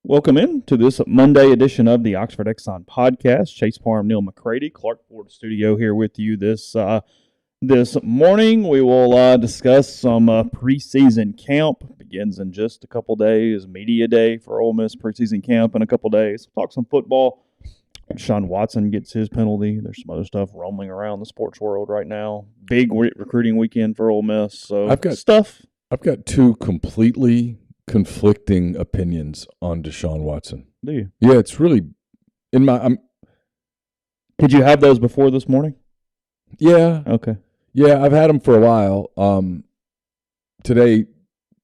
Welcome in to this Monday edition of the Oxford Exxon Podcast. Chase Parham, Neal, McCready, Clark Ford Studio here with you this morning. We will discuss some preseason camp. Begins in just a couple days. Media day for Ole Miss preseason camp in a couple days. Talk some football. Deshaun Watson gets his penalty. There's some other stuff roaming around the sports world right now. Big recruiting weekend for Ole Miss. So I've got two completely conflicting opinions on Deshaun Watson. Do you? Yeah, it's really in my. Did you have those before this morning? Yeah. Okay. Yeah, I've had them for a while. Today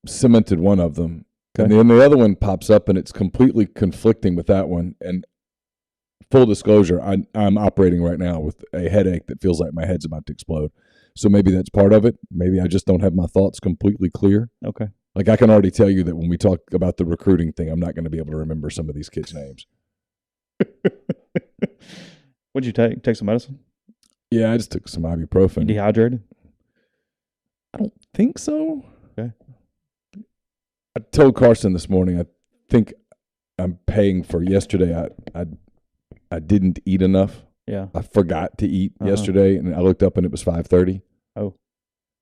cemented one of them, okay. And then the other one pops up, and it's completely conflicting with that one. And full disclosure, I'm operating right now with a headache that feels like my head's about to explode. So maybe that's part of it. Maybe I just don't have my thoughts completely clear. Okay. Like, I can already tell you that when we talk about the recruiting thing, I'm not going to be able to remember some of these kids' names. What'd you take? Take some medicine? Yeah, I just took some ibuprofen. You dehydrated? I don't think so. Okay. I told Carson this morning, I think I'm paying for yesterday. I didn't eat enough. Yeah. I forgot to eat yesterday, and I looked up, and it was 5:30. Oh.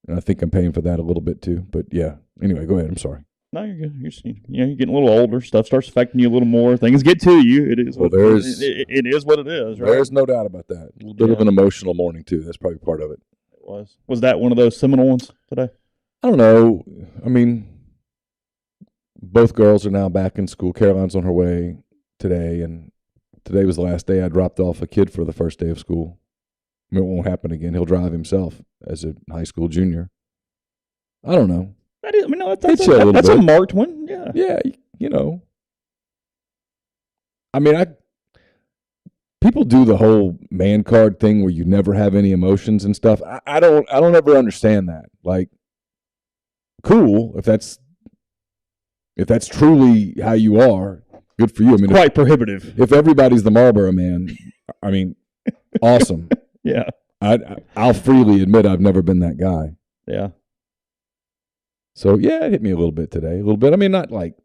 And I think I'm paying for that a little bit too. But, yeah. Anyway, go ahead. I'm sorry. No, you're good. You're getting a little older. Stuff starts affecting you a little more. Things get to you. It is what it is. Right? There's no doubt about that. A little bit of an emotional morning too. That's probably part of it. It was. Was that one of those seminal ones today? I don't know. I mean, both girls are now back in school. Caroline's on her way today, and today was the last day I dropped off a kid for the first day of school. I mean, it won't happen again. He'll drive himself as a high school junior. I don't know. That's a marked one. Yeah. Yeah, you know. I mean, people do the whole man card thing where you never have any emotions and stuff. I don't ever understand that. Like, cool, if that's truly how you are, good for you. I mean, quite prohibitive. If everybody's the Marlboro Man, I mean, awesome. Yeah. I'll freely admit I've never been that guy. Yeah. So, yeah, it hit me a little bit today. A little bit. I mean, not like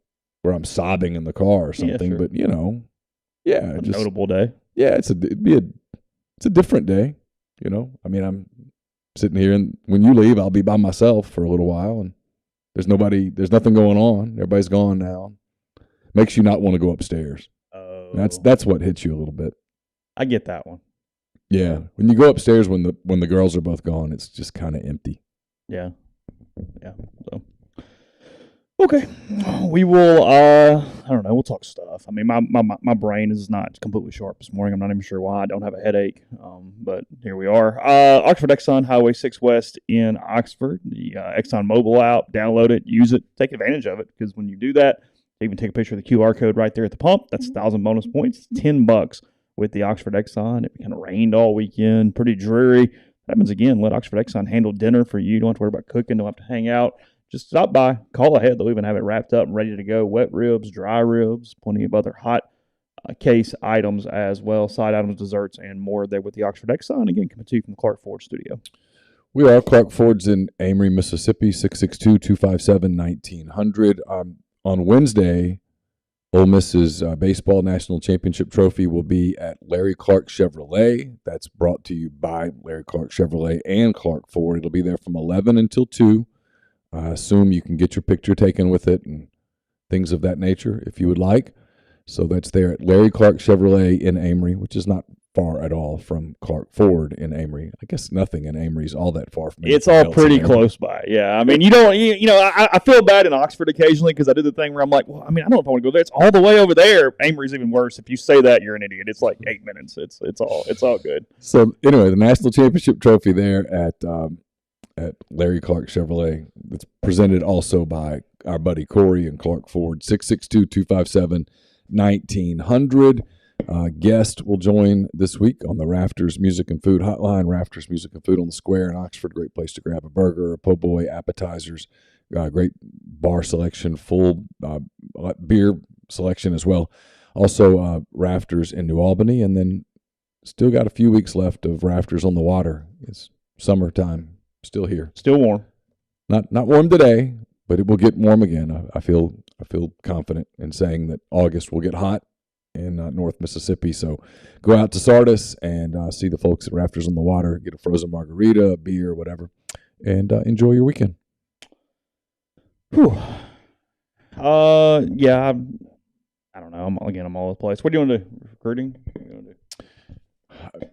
where I'm sobbing in the car or something, sure. But, you know, yeah. A notable day. Yeah, it's a different day, you know. I mean, I'm sitting here, and when you leave, I'll be by myself for a little while, and there's nothing going on. Everybody's gone now. Makes you not want to go upstairs. Oh. That's what hits you a little bit. I get that one. Yeah. When you go upstairs when the girls are both gone, it's just kind of empty. Yeah. Yeah. So, okay, we will. I don't know. We'll talk stuff. I mean, my brain is not completely sharp this morning. I'm not even sure why. I don't have a headache. But here we are. Oxford Exxon Highway 6 West in Oxford. The Exxon mobile app. Download it. Use it. Take advantage of it, because when you do that, you even take a picture of the QR code right there at the pump. That's 1,000 bonus points. $10 with the Oxford Exxon. It kind of rained all weekend. Pretty dreary. That happens again. Let Oxford Exxon handle dinner for you. You don't have to worry about cooking. Don't have to hang out. Just stop by. Call ahead. They'll even have it wrapped up and ready to go. Wet ribs, dry ribs, plenty of other hot case items as well. Side items, desserts, and more there with the Oxford Exxon. Again, coming to you from the Clark Ford Studio. We are. Clark Ford's in Amory, Mississippi, 662-257-1900. On Wednesday, Ole Miss's baseball national championship trophy will be at Larry Clark Chevrolet. That's brought to you by Larry Clark Chevrolet and Clark Ford. It'll be there from 11 until 2. I assume you can get your picture taken with it and things of that nature if you would like. So that's there at Larry Clark Chevrolet in Amory, which is not far at all from Clark Ford in Amory. I guess nothing in Amory is all that far from It's all pretty close by. Yeah. I mean, I feel bad in Oxford occasionally because I do the thing where I'm like, well, I mean, I don't know if I want to go there. It's all the way over there. Amory's even worse. If you say that, you're an idiot. It's like 8 minutes. It's all good. So anyway, the national championship trophy there at Larry Clark Chevrolet. It's presented also by our buddy Corey and Clark Ford. 662-257-1900. Guest will join this week on the Rafters Music and Food Hotline. Rafters Music and Food on the Square in Oxford. Great place to grab a burger, a po' boy, appetizers. Great bar selection, full beer selection as well. Also, Rafters in New Albany, and then still got a few weeks left of Rafters on the Water. It's summertime, still here, still warm. Not warm today, But it will get warm again. I feel confident in saying that August will get hot in North Mississippi. So go out to Sardis and see the folks at Rafters on the Water, get a frozen margarita, a beer, whatever, and enjoy your weekend. Whew. Yeah, I don't know. I'm all over the place. What do you want to do? Recruiting? What do you want to do?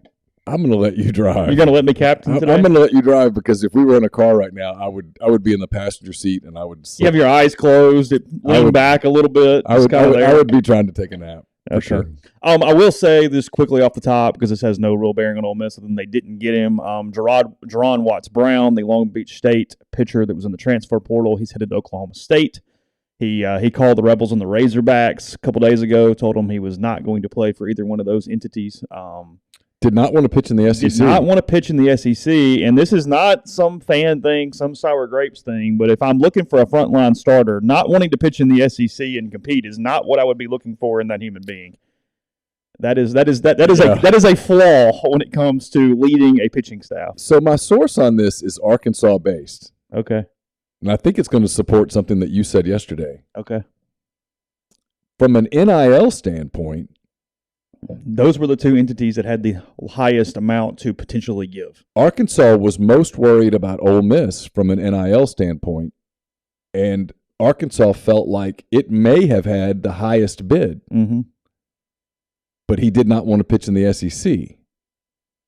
I'm going to let you drive. You're going to let me captain today? I'm going to let you drive because if we were in a car right now, I would be in the passenger seat and I would You have your eyes closed, lean back a little bit. I would be trying to take a nap. For sure. I will say this quickly off the top because this has no real bearing on Ole Miss, other than they didn't get him. Deshaun Watson Brown, the Long Beach State pitcher that was in the transfer portal, he's headed to Oklahoma State. He called the Rebels and the Razorbacks a couple days ago, told them he was not going to play for either one of those entities. Did not want to pitch in the SEC. Did not want to pitch in the SEC, and this is not some fan thing, some sour grapes thing, but if I'm looking for a frontline starter, not wanting to pitch in the SEC and compete is not what I would be looking for in that human being. That is a flaw when it comes to leading a pitching staff. So my source on this is Arkansas based. Okay. And I think it's going to support something that you said yesterday. Okay. From an NIL standpoint, those were the two entities that had the highest amount to potentially give. Arkansas was most worried about Ole Miss from an NIL standpoint, and Arkansas felt like it may have had the highest bid. Mm-hmm. But he did not want to pitch in the SEC,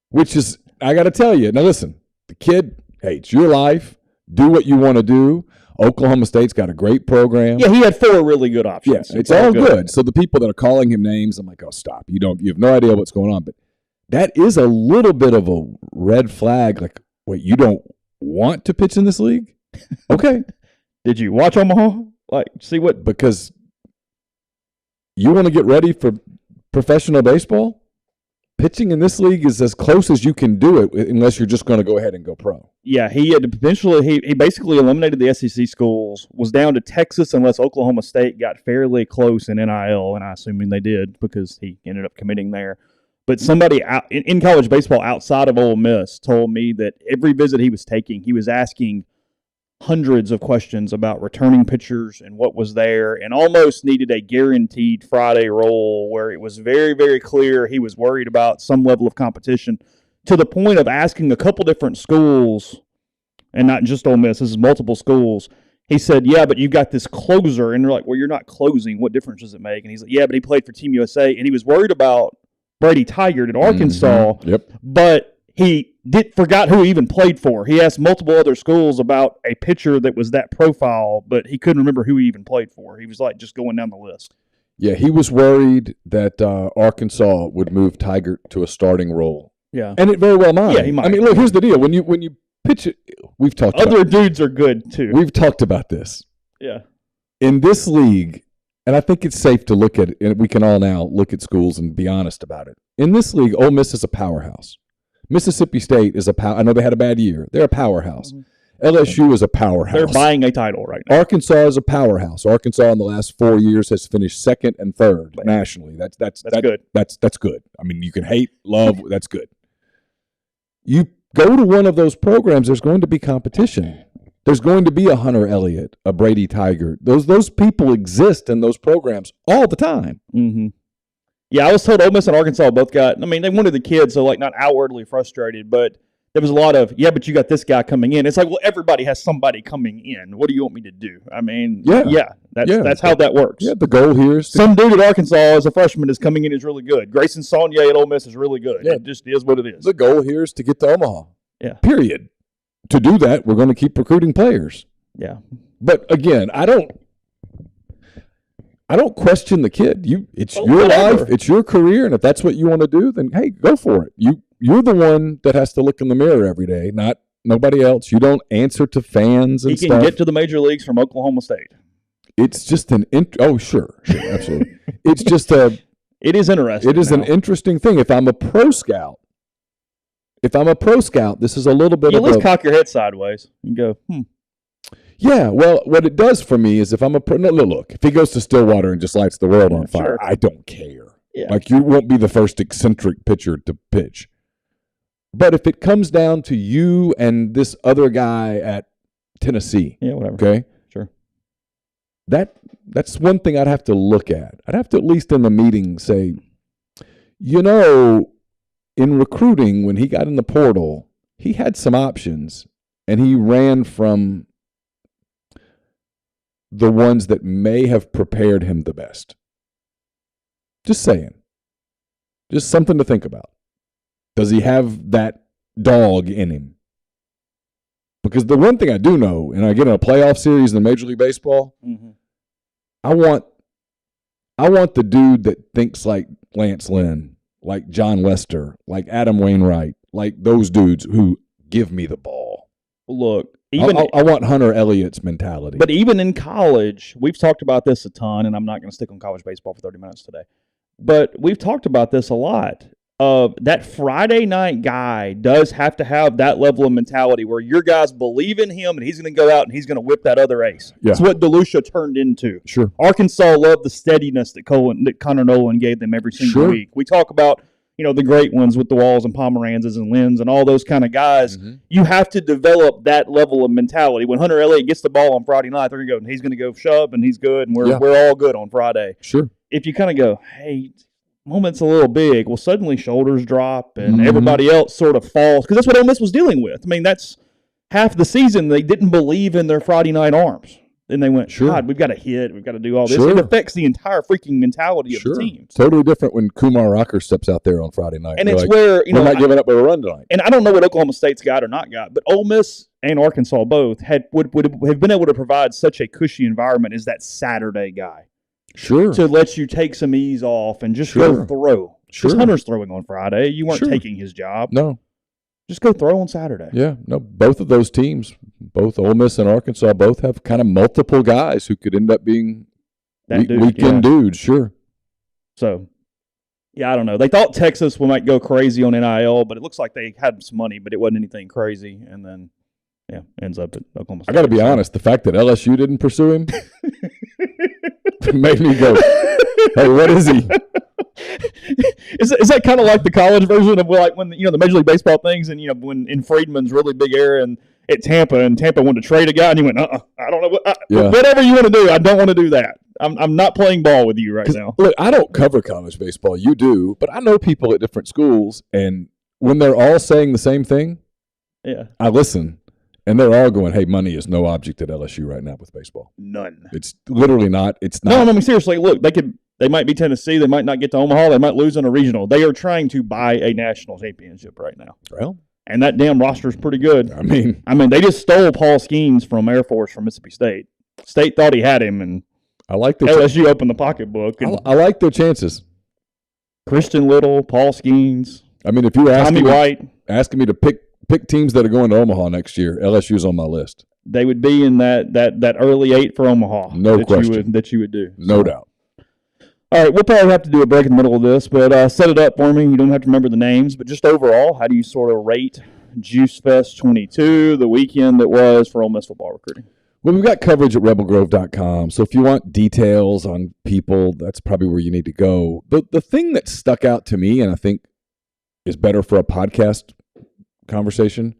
which is, I got to tell you, now listen, the kid, hey, it's your life. Do what you want to do. Oklahoma State's got a great program. Yeah, he had 4 really good options. Yeah, it's all good. So the people that are calling him names, I'm like, oh, stop. You have no idea what's going on. But that is a little bit of a red flag. Like, wait, you don't want to pitch in this league? Okay. Did you watch Omaha? Like, see what? Because you want to get ready for professional baseball? Pitching in this league is as close as you can do it unless you're just going to go ahead and go pro. Yeah, he had potentially he basically eliminated the SEC schools, was down to Texas unless Oklahoma State got fairly close in NIL, and I assuming they did because he ended up committing there. But somebody out in college baseball outside of Ole Miss told me that every visit he was taking, he was asking hundreds of questions about returning pitchers and what was there, and almost needed a guaranteed Friday roll where it was very, very clear he was worried about some level of competition, to the point of asking a couple different schools, and not just Ole Miss, this is multiple schools. He said, yeah, but you've got this closer, and they're like, well, you're not closing. What difference does it make? And he's like, yeah, but he played for Team USA, and he was worried about Brady Tigert at Arkansas, but he forgot who he even played for. He asked multiple other schools about a pitcher that was that profile, but he couldn't remember who he even played for. He was like just going down the list. Yeah, he was worried that Arkansas would move Tigert to a starting role. Yeah, and it very well might. Yeah, he might. I mean, look, here's the deal: when you pitch it, we've talked. Other dudes are good too. We've talked about this. Yeah, in this league, and I think it's safe to look at it. And we can all now look at schools and be honest about it. In this league, Ole Miss is a powerhouse. Mississippi State is I know they had a bad year. They're a powerhouse. Mm-hmm. LSU is a powerhouse. They're buying a title right now. Arkansas is a powerhouse. Arkansas in the last 4 years has finished second and third nationally. That's good. That's good. I mean, you can hate, love. That's good. You go to one of those programs, there's going to be competition. There's going to be a Hunter Elliott, a Brady Tigert. Those people exist in those programs all the time. Mm-hmm. Yeah, I was told Ole Miss and Arkansas both got, I mean, they wanted the kids, so like not outwardly frustrated, but there was a lot of, yeah, but you got this guy coming in. It's like, well, everybody has somebody coming in. What do you want me to do? I mean, that's how that works. Yeah, the goal here is some dude at Arkansas as a freshman is coming in is really good. Grayson Saunier at Ole Miss is really good. Yeah. It just is what it is. The goal here is to get to Omaha. Yeah. Period. To do that, we're going to keep recruiting players. Yeah. But again, I don't question the kid. It's your life, it's your career, and if that's what you want to do, then hey, go for it. You're the one that has to look in the mirror every day, not nobody else. You don't answer to fans and stuff. He can get to the major leagues from Oklahoma State. It's just sure, absolutely. It's just it is interesting. It is an interesting thing. If I'm a pro scout, this is a little bit you at least cock your head sideways and go, Yeah, well, what it does for me is if I'm a pro, no, look, if he goes to Stillwater and just lights the world on fire, I don't care. Yeah. Like, you won't be the first eccentric pitcher to pitch. But if it comes down to you and this other guy at Tennessee, yeah, whatever. Okay, sure. that's one thing I'd have to look at. I'd have to at least in the meeting say, in recruiting, when he got in the portal, he had some options, and he ran from the ones that may have prepared him the best. Just saying. Just something to think about. Does he have that dog in him? Because the one thing I do know, and I get in a playoff series in Major League Baseball, I want the dude that thinks like Lance Lynn, like John Lester, like Adam Wainwright, like those dudes who give me the ball. Look, I want Hunter Elliott's mentality. But even in college, we've talked about this a ton, and I'm not going to stick on college baseball for 30 minutes today. But we've talked about this a lot. That Friday night guy does have to have that level of mentality where your guys believe in him and he's going to go out and he's going to whip that other ace. Yeah. That's what DeLucia turned into. Sure. Arkansas loved the steadiness that Connor Nolan gave them every single week. We talk about, the great ones with the Walls and Pomeranzes and Lins and all those kind of guys. Mm-hmm. You have to develop that level of mentality. When Hunter Elliott gets the ball on Friday night, they're going to go, he's going to go shove and he's good and we're all good on Friday. Sure. If you kind of go, hey, moment's a little big, well, suddenly shoulders drop and everybody else sort of falls because that's what Ole Miss was dealing with. I mean, that's half the season they didn't believe in their Friday night arms. Then they went, God, we've got to hit, we've got to do all this. It affects the entire freaking mentality of the team. Totally different when Kumar Rocker steps out there on Friday night. And it's like, where, we're not giving up a run tonight. And I don't know what Oklahoma State's got or not got, but Ole Miss and Arkansas both would have been able to provide such a cushy environment as that Saturday guy. Sure. To let you take some ease off and just go throw. Because Hunter's throwing on Friday. You weren't taking his job. No. Just go throw on Saturday. Yeah. No, both of those teams, both Ole Miss and Arkansas, both have kind of multiple guys who could end up being weekend dudes. Sure. So, I don't know. They thought Texas might go crazy on NIL, but it looks like they had some money, but it wasn't anything crazy. And then, ends up at Oklahoma State. I got to be honest. The fact that LSU didn't pursue him made me go, hey, what is he? Is that kind of like the college version of like when the Major League Baseball things and when in Friedman's really big era and at Tampa wanted to trade a guy and he went, I don't know whatever you want to do, I don't want to do that. I'm not playing ball with you right now. Look, I don't cover college baseball. You do, but I know people at different schools, and when they're all saying the same thing, I listen. And they're all going, hey, money is no object at LSU right now with baseball. None. It's literally not. It's not. No, I mean, seriously, look, they might be Tennessee. They might not get to Omaha. They might lose in a regional. They are trying to buy a national championship right now. Well. And that damn roster is pretty good. I mean, they just stole Paul Skeens from Air Force from Mississippi State. State thought he had him, and I like LSU opened the pocketbook. And I like their chances. Christian Little, Paul Skeens. I mean, if you were asking me to pick teams that are going to Omaha next year, LSU's on my list. They would be in that early 8 for Omaha. No question. That you would do. No doubt. All right, we'll probably have to do a break in the middle of this, but set it up for me. You don't have to remember the names, but just overall, how do you sort of rate Juice Fest 22, the weekend that was for Ole Miss football recruiting? Well, we've got coverage at rebelgrove.com, so if you want details on people, that's probably where you need to go. The thing that stuck out to me, and I think is better for a podcast conversation,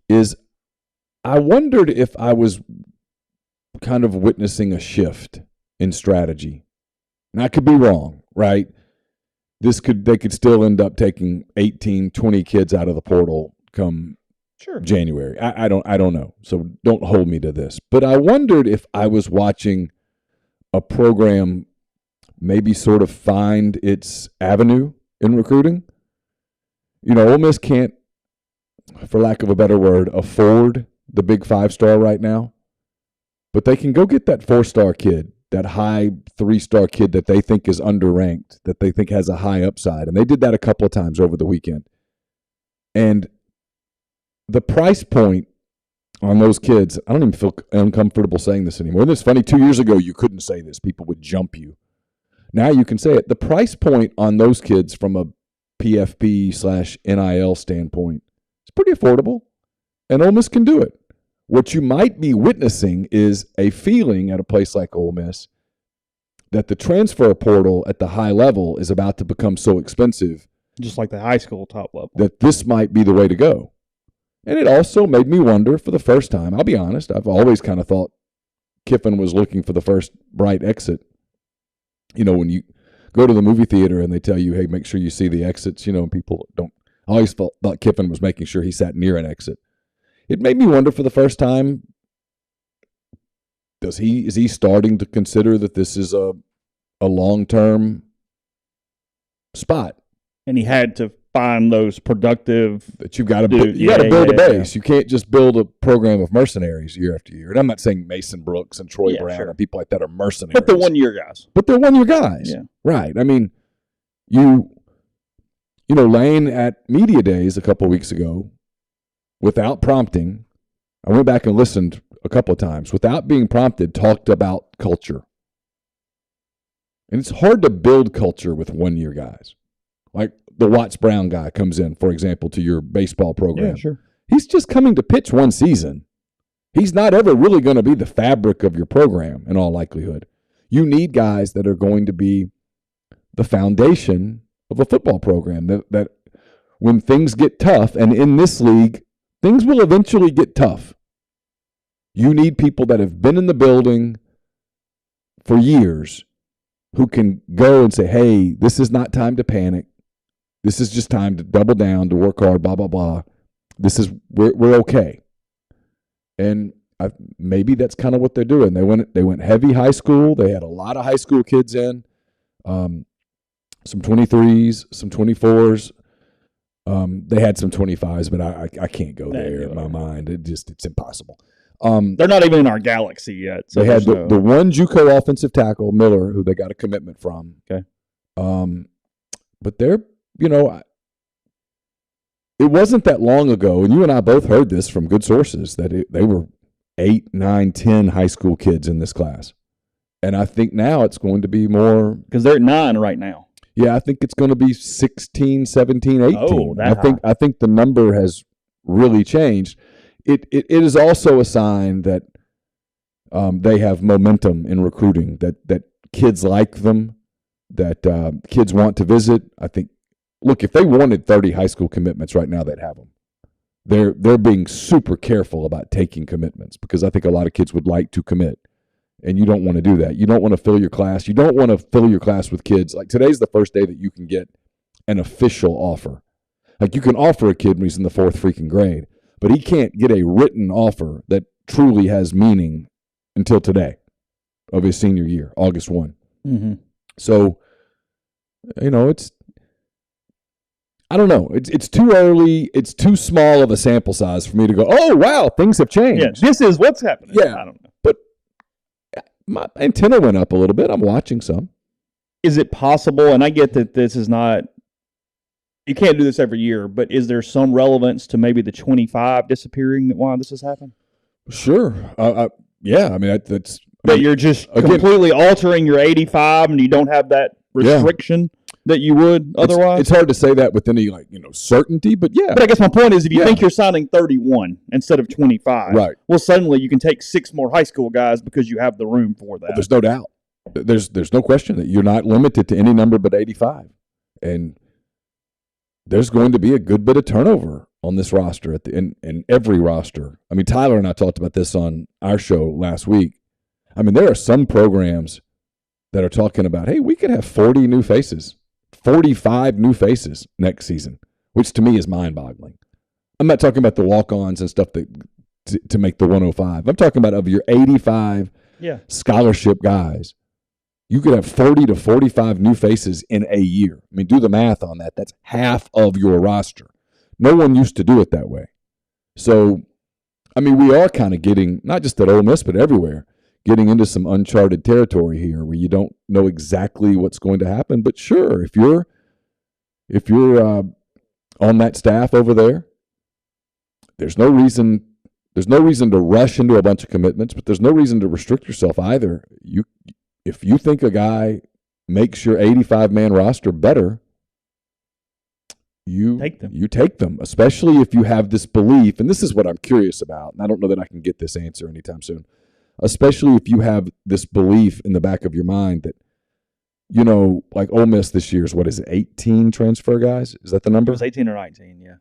is I wondered if I was kind of witnessing a shift in strategy. And I could be wrong, right? They could still end up taking 18, 20 kids out of the portal come January. I don't know. So don't hold me to this. But I wondered if I was watching a program maybe sort of find its avenue in recruiting. Ole Miss can't, for lack of a better word, afford the big 5-star right now. But they can go get that 4-star kid, that high 3-star kid that they think is underranked, that they think has a high upside. And they did that a couple of times over the weekend. And the price point on those kids, I don't even feel uncomfortable saying this anymore. And it's funny, 2 years ago you couldn't say this. People would jump you. Now you can say it. The price point on those kids from a PFP/NIL standpoint is pretty affordable. And Ole Miss can do it. What you might be witnessing is a feeling at a place like Ole Miss that the transfer portal at the high level is about to become so expensive. Just like the high school top level. That this might be the way to go. And it also made me wonder for the first time, I'll be honest, I've always kind of thought Kiffin was looking for the first bright exit. When you go to the movie theater and they tell you, hey, make sure you see the exits, and people don't. I always thought Kiffin was making sure he sat near an exit. It made me wonder for the first time, is he starting to consider that this is a long-term spot? And he had to find those productive that you've got to build a base. You can't just build a program of mercenaries year after year. And I'm not saying Mason Brooks and Troy Brown and people like that are mercenaries. But they're 1 year guys. Yeah. Right. I mean, Lane at media days a couple of weeks ago, without prompting, I went back and listened a couple of times, without being prompted, talked about culture. And it's hard to build culture with 1 year guys. Like the Watts Brown guy comes in, for example, to your baseball program. Yeah, sure. He's just coming to pitch one season. He's not ever really going to be the fabric of your program in all likelihood. You need guys that are going to be the foundation of a football program, that when things get tough, and in this league, things will eventually get tough. You need people that have been in the building for years who can go and say, hey, this is not time to panic. This is just time to double down, to work hard, blah, blah, blah. We're okay. And maybe that's kind of what they're doing. They went heavy high school. They had a lot of high school kids in, some 23s, some 24s. They had some 25s, but I can't go there in my mind. It's impossible. They're not even in our galaxy yet. So they had the one JUCO offensive tackle, Miller, who they got a commitment from. Okay. But they're, it wasn't that long ago, and you and I both heard this from good sources, that they were 8, 9, 10 high school kids in this class. And I think now it's going to be more. Because they're at 9 right now. Yeah, I think it's going to be 16, 17, 18. Oh, I think the number has really changed. It is also a sign that they have momentum in recruiting, that kids like them, that kids want to visit. I think, look, if they wanted 30 high school commitments right now, they'd have them. They're being super careful about taking commitments because I think a lot of kids would like to commit, and you don't want to do that. You don't want to fill your class. You don't want to fill your class with kids. Like today's the first day that you can get an official offer. Like you can offer a kid when he's in the 4th freaking grade, but he can't get a written offer that truly has meaning until today of his senior year, August 1. Mm-hmm. So, I don't know. It's too early. It's too small of a sample size for me to go, oh, wow, things have changed. Yeah, this is what's happening. Yeah. I don't know. But my antenna went up a little bit. I'm watching some. Is it possible, and I get that this is not, you can't do this every year, but is there some relevance to maybe the 25 disappearing that why this has happened? Sure. Yeah, I mean, that's. But you're just completely altering your 85 and you don't have that restriction that you would otherwise? It's hard to say that with any certainty, but yeah. But I guess my point is if you think you're signing 31 instead of 25, right. Well, suddenly you can take 6 more high school guys because you have the room for that. Well, there's no doubt. There's no question that you're not limited to any number but 85. And there's going to be a good bit of turnover on this roster in every roster. I mean, Tyler and I talked about this on our show last week. I mean, there are some programs that are talking about, hey, we could have 40 new faces, 45 new faces next season, which to me is mind-boggling. I'm not talking about the walk-ons and stuff to make the 105. I'm talking about of your 85 scholarship guys. You could have 40 to 45 new faces in a year. I mean, do the math on that. That's half of your roster. No one used to do it that way. So, I mean, we are kind of getting, not just at Ole Miss, but everywhere, getting into some uncharted territory here where you don't know exactly what's going to happen. But sure, if you're on that staff over there, there's no reason to rush into a bunch of commitments, but there's no reason to restrict yourself either. If you think a guy makes your 85-man roster better, you take them, especially if you have this belief, and this is what I'm curious about, and I don't know that I can get this answer anytime soon, especially if you have this belief in the back of your mind that, like Ole Miss this year is, 18 transfer guys? Is that the number? It was 18 or 19, yeah.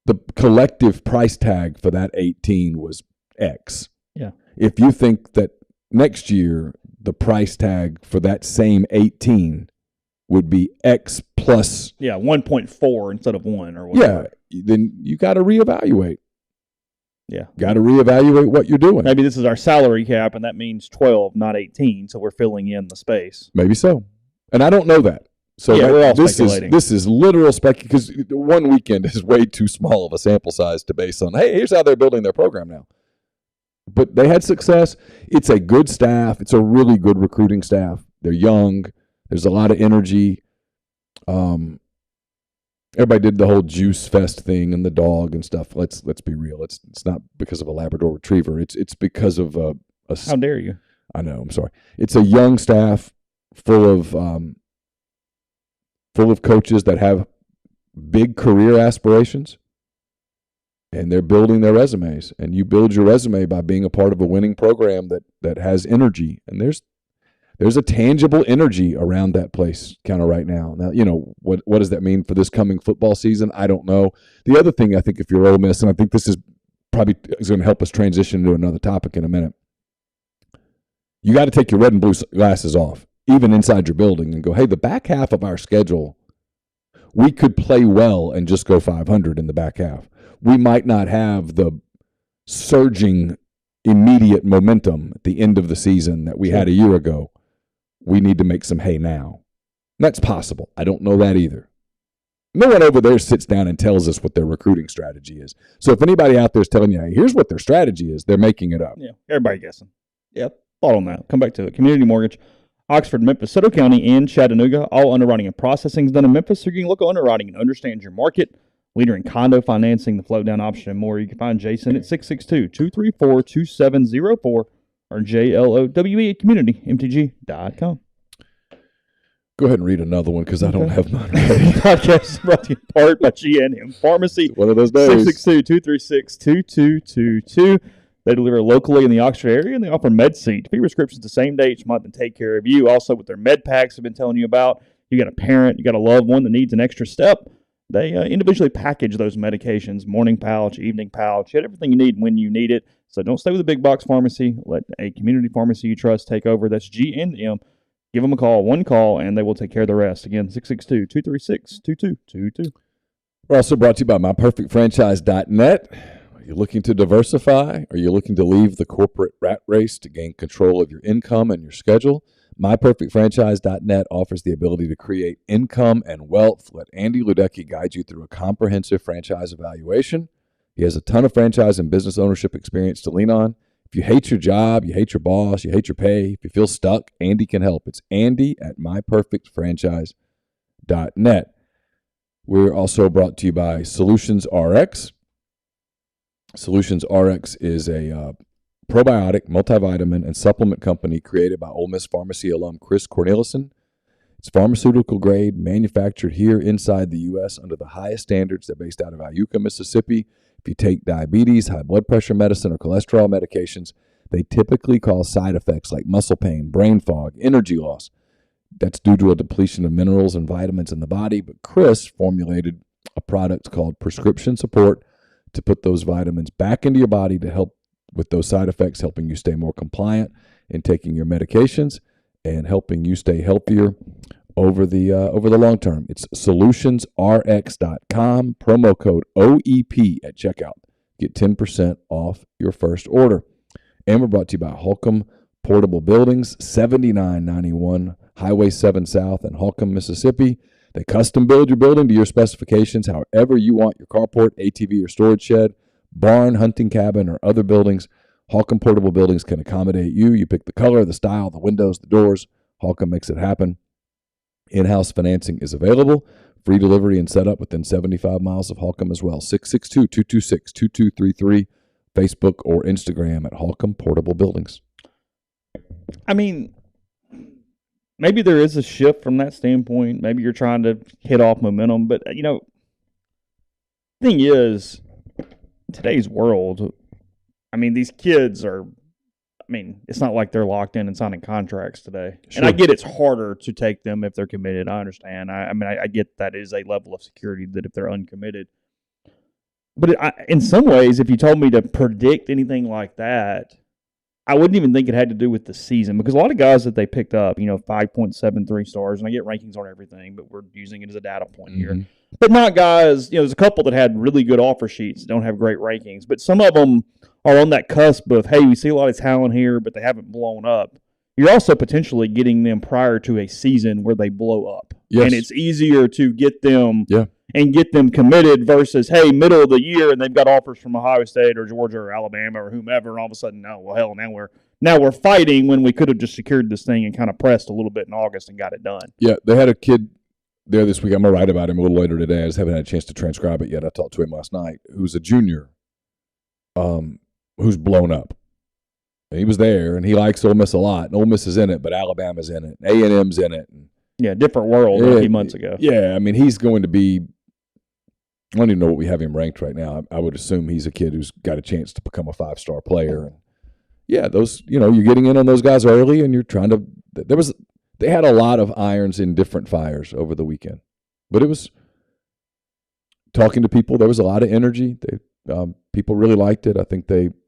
The collective price tag for that 18 was X. Yeah. if you think that next year the price tag for that same 18 would be X plus 1.4 instead of 1 or whatever. Then you got to reevaluate. Yeah. Got to reevaluate what you're doing. Maybe this is our salary cap, and that means 12, not 18, so we're filling in the space. Maybe so. And I don't know that. So we're all speculating. This is literal because one weekend is way too small of a sample size to base on, hey, here's how they're building their program now. But they had success. It's a good staff. It's a really good recruiting staff. They're young. There's a lot of energy. Everybody did the whole Juice Fest thing and the dog and stuff. Let's be real. It's not because of a Labrador Retriever. It's because of a. How dare you? I know. I'm sorry. It's a young staff full of coaches that have big career aspirations, and they're building their resumes. And you build your resume by being a part of a winning program that has energy. And there's a tangible energy around that place kind of right now. Now, what does that mean for this coming football season? I don't know. The other thing, I think, if you're Ole Miss, and I think this is probably going to help us transition to another topic in a minute, you got to take your red and blue glasses off, even inside your building, and go, hey, the back half of our schedule, we could play well and just go 500 in the back half. We might not have the surging immediate momentum at the end of the season that we had a year ago. We need to make some hay now. That's possible. I don't know that either. No one over there sits down and tells us what their recruiting strategy is. So if anybody out there is telling you, hey, here's what their strategy is, they're making it up. Yeah, everybody guessing. Yep, thought on that. Come back to it. Community Mortgage, Oxford, Memphis, Soto County, and Chattanooga. All underwriting and processing is done in Memphis, so you can look at underwriting and understand your market. Leader in condo financing, the float down option, and more. You can find Jason at 662-234-2704 or JLOWE@communitymtg.com. Go ahead and read another one because I don't have mine ready. Podcast is brought to you in part by GNM Pharmacy. One of those days. 662-236-2222. They deliver locally in the Oxford area, and they offer MedSeat. Fee prescriptions the same day each month and take care of you. Also, with their med packs I've been telling you about, you got a parent, you got a loved one that needs an extra step. They individually package those medications, morning pouch, evening pouch. You get everything you need when you need it. So don't stay with a big box pharmacy. Let a community pharmacy you trust take over. That's GNM. Give them a call, one call, and they will take care of the rest. Again, 662-236-2222. We're also brought to you by MyPerfectFranchise.net. Are you looking to diversify? Are you looking to leave the corporate rat race to gain control of your income and your schedule? MyPerfectFranchise.net offers the ability to create income and wealth. Let Andy Ludecky guide you through a comprehensive franchise evaluation. He has a ton of franchise and business ownership experience to lean on. If you hate your job, you hate your boss, you hate your pay, if you feel stuck, Andy can help. It's Andy at MyPerfectFranchise.net. We're also brought to you by Solutions RX. Solutions RX is a probiotic, multivitamin, and supplement company created by Ole Miss Pharmacy alum Chris Cornelissen. It's pharmaceutical grade, manufactured here inside the U.S. under the highest standards. They're based out of Iuka, Mississippi. If you take diabetes, high blood pressure medicine, or cholesterol medications, they typically cause side effects like muscle pain, brain fog, energy loss. That's due to a depletion of minerals and vitamins in the body. But Chris formulated a product called Prescription Support to put those vitamins back into your body to help with those side effects, helping you stay more compliant in taking your medications and helping you stay healthier over the long term. It's solutionsrx.com, promo code OEP at checkout. Get 10% off your first order. And we're brought to you by Holcomb Portable Buildings, 7991 Highway 7 South in Holcomb, Mississippi. They custom build your building to your specifications, however you want your carport, ATV, or storage shed, barn, hunting cabin, or other buildings. Holcomb Portable Buildings can accommodate you. You pick the color, the style, the windows, the doors. Holcomb makes it happen. In-house financing is available. Free delivery and setup within 75 miles of Holcomb as well. 662-226-2233. Facebook or Instagram at Holcomb Portable Buildings. I mean, maybe there is a shift from that standpoint. Maybe you're trying to hit off momentum. But, the thing is, today's world, these kids are, it's not like they're locked in and signing contracts today. Sure. And I get it's harder to take them if they're committed. I understand. I get that is a level of security that if they're uncommitted. But in some ways, if you told me to predict anything like that, I wouldn't even think it had to do with the season because a lot of guys that they picked up, 5.73 stars, and I get rankings on everything, but we're using it as a data point here. But not guys, there's a couple that had really good offer sheets that don't have great rankings, but some of them are on that cusp of, hey, we see a lot of talent here, but they haven't blown up. You're also potentially getting them prior to a season where they blow up. Yes. And it's easier to get them and get them committed versus, hey, middle of the year, and they've got offers from Ohio State or Georgia or Alabama or whomever, and all of a sudden, now we're fighting when we could have just secured this thing and kind of pressed a little bit in August and got it done. Yeah, they had a kid there this week. I'm going to write about him a little later today. I just haven't had a chance to transcribe it yet. I talked to him last night, who's a junior who's blown up. He was there, and he likes Ole Miss a lot. And Ole Miss is in it, but Alabama's in it. A&M's in it. Yeah, different world a few months ago. Yeah, I mean, he's going to be – I don't even know what we have him ranked right now. I would assume he's a kid who's got a chance to become a 5-star player. And yeah, those – you're getting in on those guys early, and you're trying to – they had a lot of irons in different fires over the weekend. But it was – talking to people, there was a lot of energy. People really liked it. I think they –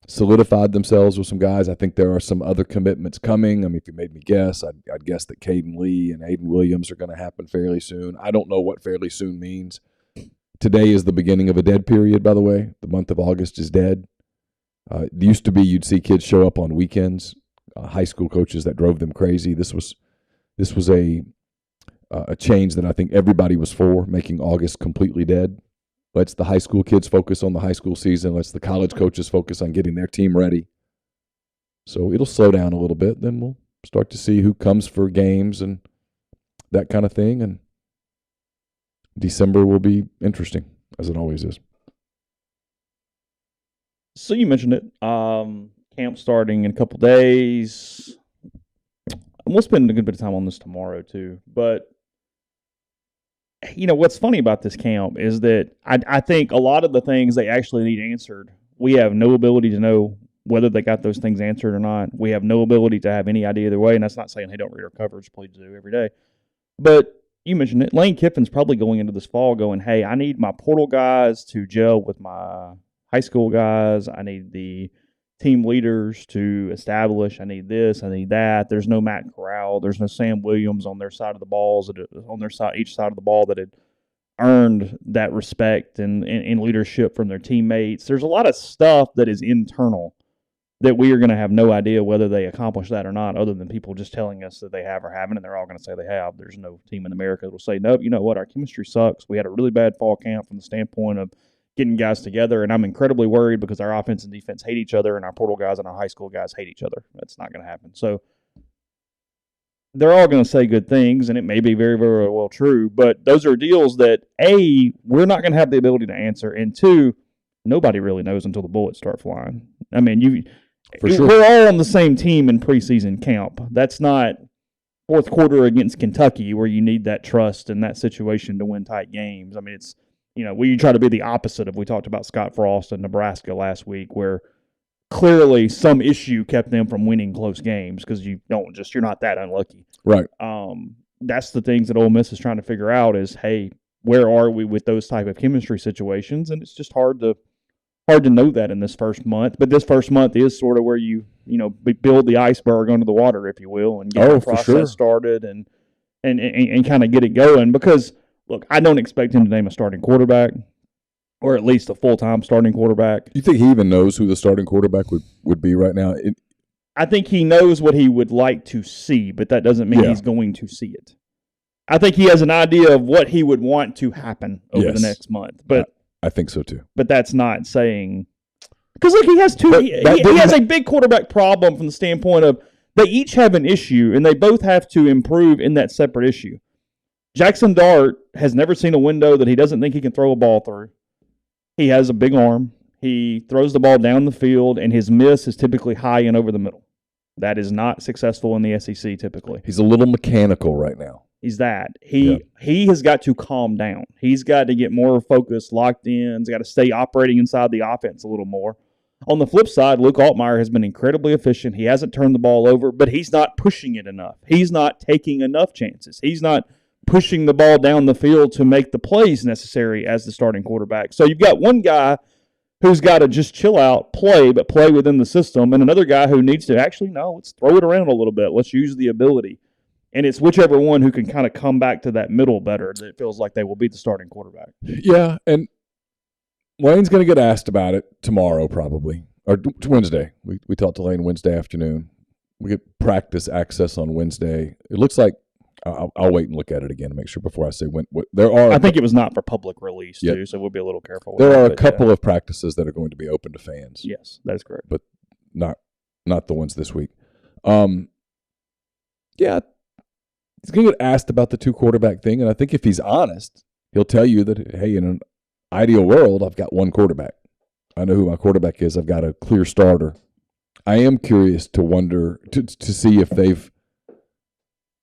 solidified themselves with some guys. I think there are some other commitments coming. I mean, if you made me guess, I'd guess that Caden Lee and Aiden Williams are going to happen fairly soon. I don't know what fairly soon means. Today is the beginning of a dead period, by the way. The month of August is dead. It used to be you'd see kids show up on weekends, high school coaches that drove them crazy. This was a change that I think everybody was for, making August completely dead. Let's the high school kids focus on the high school season. Let's the college coaches focus on getting their team ready. So it'll slow down a little bit. Then we'll start to see who comes for games and that kind of thing. And December will be interesting, as it always is. So you mentioned it. Camp starting in a couple days. And we'll spend a good bit of time on this tomorrow, too. But what's funny about this camp is that I think a lot of the things they actually need answered, we have no ability to know whether they got those things answered or not. We have no ability to have any idea either way, and that's not saying, hey, don't read our coverage, please do every day. But you mentioned it. Lane Kiffin's probably going into this fall going, hey, I need my portal guys to gel with my high school guys. I need the team leaders to establish. I need this. I need that. There's no Matt Corral. There's no Sam Williams on their side of the balls each side of the ball that had earned that respect and leadership from their teammates. There's a lot of stuff that is internal that we are going to have no idea whether they accomplish that or not, other than people just telling us that they have or haven't, and they're all going to say they have. There's no team in America that will say, nope, you know what, our chemistry sucks. We had a really bad fall camp from the standpoint of getting guys together, and I'm incredibly worried because our offense and defense hate each other, and our portal guys and our high school guys hate each other. That's not going to happen. So they're all going to say good things, and it may be very, very well true, but those are deals that, A, we're not going to have the ability to answer, and 2, nobody really knows until the bullets start flying. I mean, sure. We're all on the same team in preseason camp. That's not fourth quarter against Kentucky where you need that trust in that situation to win tight games. I mean, it's we try to be the opposite of, we talked about Scott Frost and Nebraska last week, where clearly some issue kept them from winning close games because you're not that unlucky. Right. That's the things that Ole Miss is trying to figure out is, hey, where are we with those type of chemistry situations? And it's just hard to know that in this first month. But this first month is sort of where you build the iceberg under the water, if you will, and get the process started and kind of get it going. Because look, I don't expect him to name a starting quarterback, or at least a full-time starting quarterback. You think he even knows who the starting quarterback would be right now? I think he knows what he would like to see, but that doesn't mean he's going to see it. I think he has an idea of what he would want to happen over the next month. But I think so too. But that's not saying – because look, he has two – he has a big quarterback problem from the standpoint of they each have an issue, and they both have to improve in that separate issue. Jackson Dart has never seen a window that he doesn't think he can throw a ball through. He has a big arm. He throws the ball down the field, and his miss is typically high and over the middle. That is not successful in the SEC typically. He's a little mechanical right now. He's that. He has got to calm down. He's got to get more focused, locked in. He's got to stay operating inside the offense a little more. On the flip side, Luke Altmaier has been incredibly efficient. He hasn't turned the ball over, but he's not pushing it enough. He's not taking enough chances. He's not pushing the ball down the field to make the plays necessary as the starting quarterback. So you've got one guy who's got to just chill out, play, but play within the system, and another guy who needs to actually, no, let's throw it around a little bit. Let's use the ability. And it's whichever one who can kind of come back to that middle better that it feels like they will be the starting quarterback. Yeah, and Lane's going to get asked about it tomorrow probably, or Wednesday. We talked to Lane Wednesday afternoon. We get practice access on Wednesday. It looks like I'll wait and look at it again to make sure before I say when. I think it was not for public release too, so we'll be a little careful. There are a couple of practices that are going to be open to fans. Yes, that is correct, but not the ones this week. Yeah, he's going to get asked about the 2 quarterback thing, and I think if he's honest, he'll tell you that, hey, in an ideal world, I've got 1 quarterback. I know who my quarterback is. I've got a clear starter. I am curious to wonder to see if they've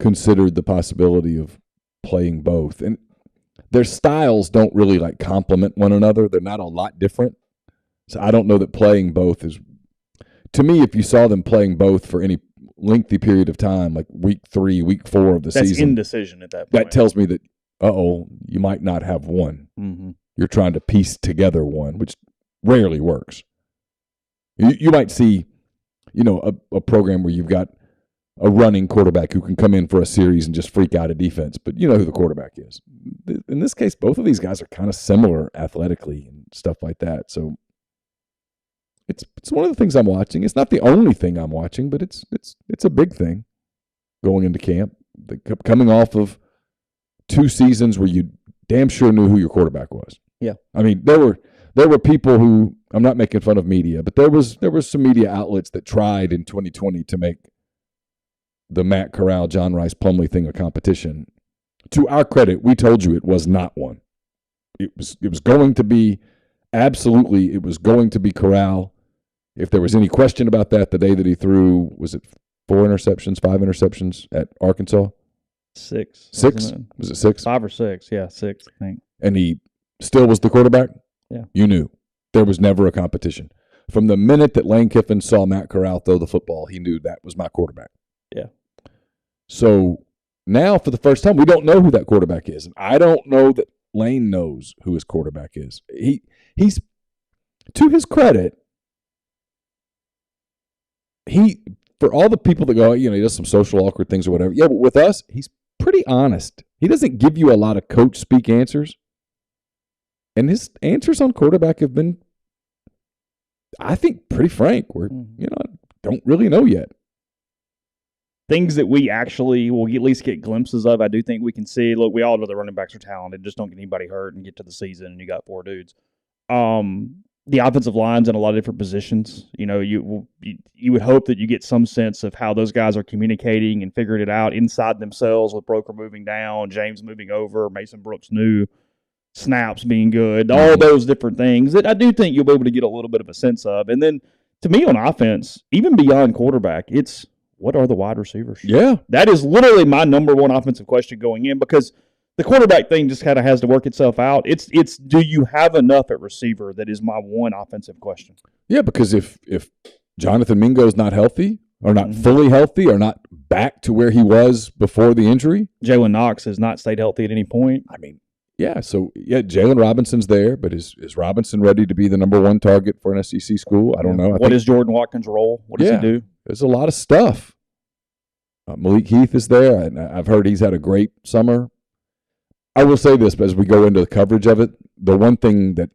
considered the possibility of playing both. And their styles don't really like complement one another. They're not a lot different. So I don't know that playing both is, to me, if you saw them playing both for any lengthy period of time, like week 3, week 4 of the season. That's indecision at that point. That tells me that, you might not have one. Mm-hmm. You're trying to piece together one, which rarely works. You might see, a program where you've got a running quarterback who can come in for a series and just freak out a defense, but you know who the quarterback is. In this case, both of these guys are kind of similar athletically and stuff like that. So it's one of the things I'm watching. It's not the only thing I'm watching, but it's a big thing going into camp. Coming off of 2 seasons where you damn sure knew who your quarterback was. Yeah. I mean, there were people who, I'm not making fun of media, but there was some media outlets that tried in 2020 to make the Matt Corral, John Rice Plumlee thing a competition. To our credit, we told you it was not one. It was going to be, absolutely, it was going to be Corral. If there was any question about that, the day that he threw, was it 4 interceptions, 5 interceptions at Arkansas? 6. 6? Was it 6? 5 or 6, yeah, 6, I think. And he still was the quarterback? Yeah. You knew. There was never a competition. From the minute that Lane Kiffin saw Matt Corral throw the football, he knew that was my quarterback. Yeah. So now, for the first time, we don't know who that quarterback is. And I don't know that Lane knows who his quarterback is. He's, to his credit, for all the people that go, he does some social awkward things or whatever. Yeah, but with us, he's pretty honest. He doesn't give you a lot of coach speak answers. And his answers on quarterback have been, I think, pretty frank. We're, don't really know yet. Things that we actually will at least get glimpses of, I do think we can see. Look, we all know the running backs are talented. Just don't get anybody hurt and get to the season, and you got 4 dudes. The offensive line's in a lot of different positions. You would hope that you get some sense of how those guys are communicating and figuring it out inside themselves, with Broker moving down, James moving over, Mason Brooks new, snaps being good, all those different things that I do think you'll be able to get a little bit of a sense of. And then, to me, on offense, even beyond quarterback, it's what are the wide receivers? Yeah. That is literally my number one offensive question going in, because the quarterback thing just kind of has to work itself out. It's do you have enough at receiver? That is my one offensive question. Yeah, because if Jonathan Mingo's not healthy, or not fully healthy, or not back to where he was before the injury. Jalen Knox has not stayed healthy at any point. I mean, yeah, so Jalen Robinson's there, but is Robinson ready to be the number 1 target for an SEC school? I don't know. What is Jordan Watkins' role? What does he do? There's a lot of stuff. Malik Heath is there, and I've heard he's had a great summer. I will say this, but as we go into the coverage of it, the one thing that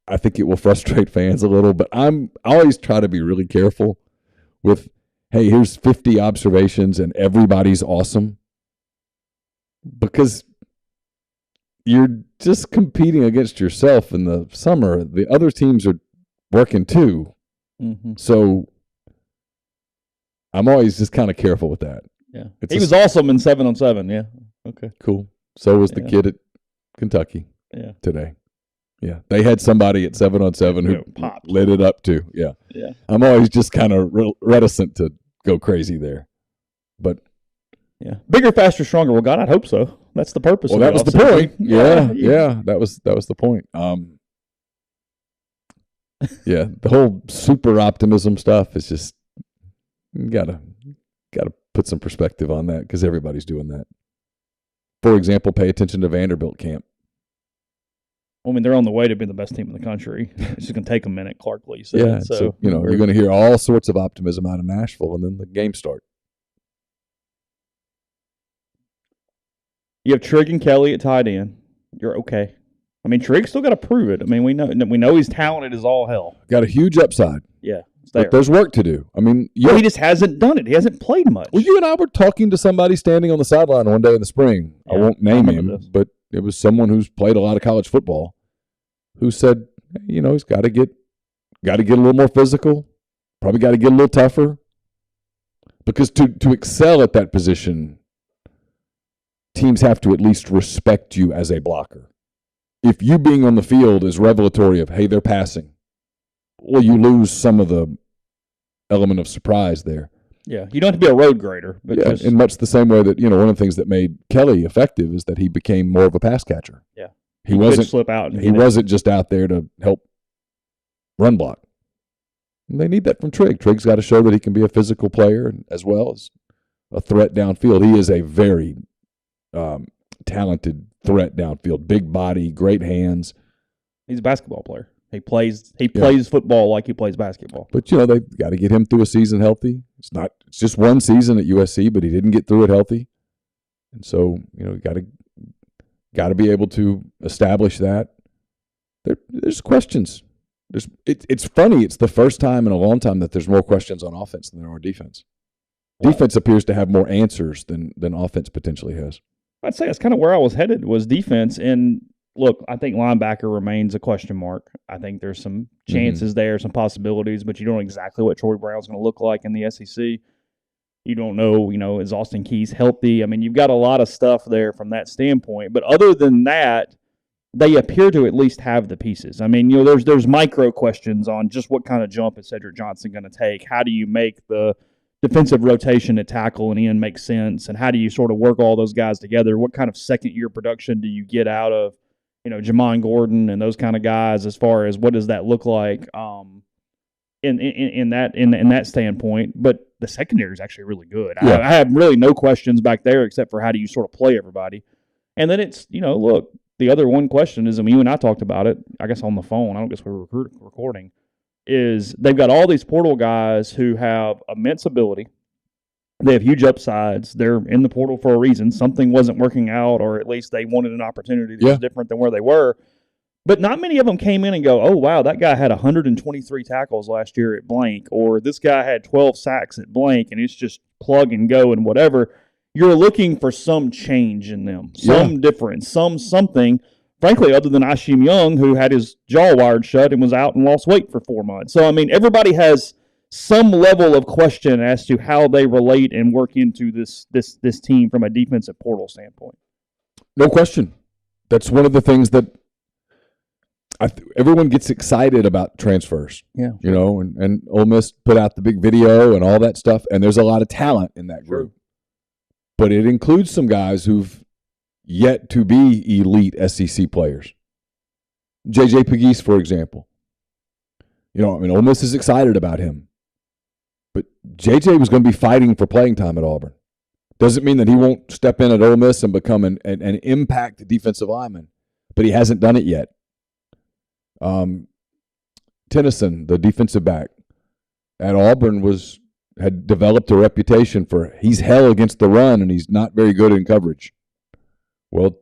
I think it will frustrate fans a little, but I always try to be really careful with, hey, here's 50 observations and everybody's awesome, because you're just competing against yourself in the summer. The other teams are working too. Mm-hmm. So I'm always just kind of careful with that. Yeah. He was awesome in 7-on-7. Yeah. Okay. Cool. So was the kid at Kentucky today. Yeah. They had somebody at 7-on-7 who lit it up too. Yeah. Yeah. I'm always just kind of reticent to go crazy there. But yeah. Bigger, faster, stronger. Well, God, I'd hope so. That's the purpose. Well, that was the point. Yeah. That was the point. Yeah. The whole super optimism stuff is just, you gotta put some perspective on that, because everybody's doing that. For example, pay attention to Vanderbilt camp. I mean, they're on the way to being the best team in the country. It's just going to take a minute, Clark Lee said. Yeah, so you're going to hear all sorts of optimism out of Nashville, and then the games start. You have Trigg and Kelly at tight end. You're okay. I mean, Trigg's still got to prove it. I mean, we know he's talented as all hell. Got a huge upside. Yeah, it's there. But there's work to do. I mean, he just hasn't done it. He hasn't played much. Well, you and I were talking to somebody standing on the sideline one day in the spring. Yeah, I won't name him, but it was someone who's played a lot of college football who said, he's got to get a little more physical, probably got to get a little tougher, because to excel at that position, teams have to at least respect you as a blocker. If you being on the field is revelatory of, hey, they're passing, well, you lose some of the element of surprise there. Yeah, you don't have to be a road grader. But yeah, in much the same way that, one of the things that made Kelly effective is that he became more of a pass catcher. Yeah. He wasn't slip out. He wasn't just out there to help run block. And they need that from Trigg. Trigg's got to show that he can be a physical player as well as a threat downfield. He is a very talented threat downfield. Big body, great hands. He's a basketball player. He plays football like he plays basketball. But they've got to get him through a season healthy. It's just one season at USC, but he didn't get through it healthy. And so, got to be able to establish that. There's questions. It's funny. It's the first time in a long time that there's more questions on offense than there are defense. Wow. Defense appears to have more answers than offense potentially has. I'd say that's kind of where I was headed, was defense. And look, I think linebacker remains a question mark. I think there's some chances there, some possibilities, but you don't know exactly what Troy Brown's going to look like in the SEC. You don't know, is Austin Keys healthy? I mean, you've got a lot of stuff there from that standpoint. But other than that, they appear to at least have the pieces. I mean, there's micro questions on just what kind of jump is Cedric Johnson going to take? How do you make the defensive rotation at tackle and end make sense? And how do you sort of work all those guys together? What kind of second-year production do you get out of, Jamon Gordon and those kind of guys, as far as what does that look like in that standpoint? But the secondary is actually really good. Yeah. I have really no questions back there except for how do you sort of play everybody. And then it's, look, the other one question is, you and I talked about it, I guess on the phone, I don't guess we were recording, is they've got all these portal guys who have immense ability. They have huge upsides. They're in the portal for a reason. Something wasn't working out, or at least they wanted an opportunity that was different than where they were. But not many of them came in and go, oh, wow, that guy had 123 tackles last year at blank, or this guy had 12 sacks at blank, and it's just plug and go and whatever. You're looking for some change in them, some difference, something, frankly, other than Ashim Young, who had his jaw wired shut and was out and lost weight for 4 months. So, I mean, everybody has some level of question as to how they relate and work into this team from a defensive portal standpoint. No question. That's one of the things that everyone gets excited about transfers. Yeah. And Ole Miss put out the big video and all that stuff, and there's a lot of talent in that group. But it includes some guys who've yet to be elite SEC players. J.J. Pegues, for example. Ole Miss is excited about him. But J.J. was going to be fighting for playing time at Auburn. Doesn't mean that he won't step in at Ole Miss and become an impact defensive lineman, but he hasn't done it yet. Tennyson, the defensive back at Auburn, had developed a reputation for he's hell against the run and he's not very good in coverage. Well,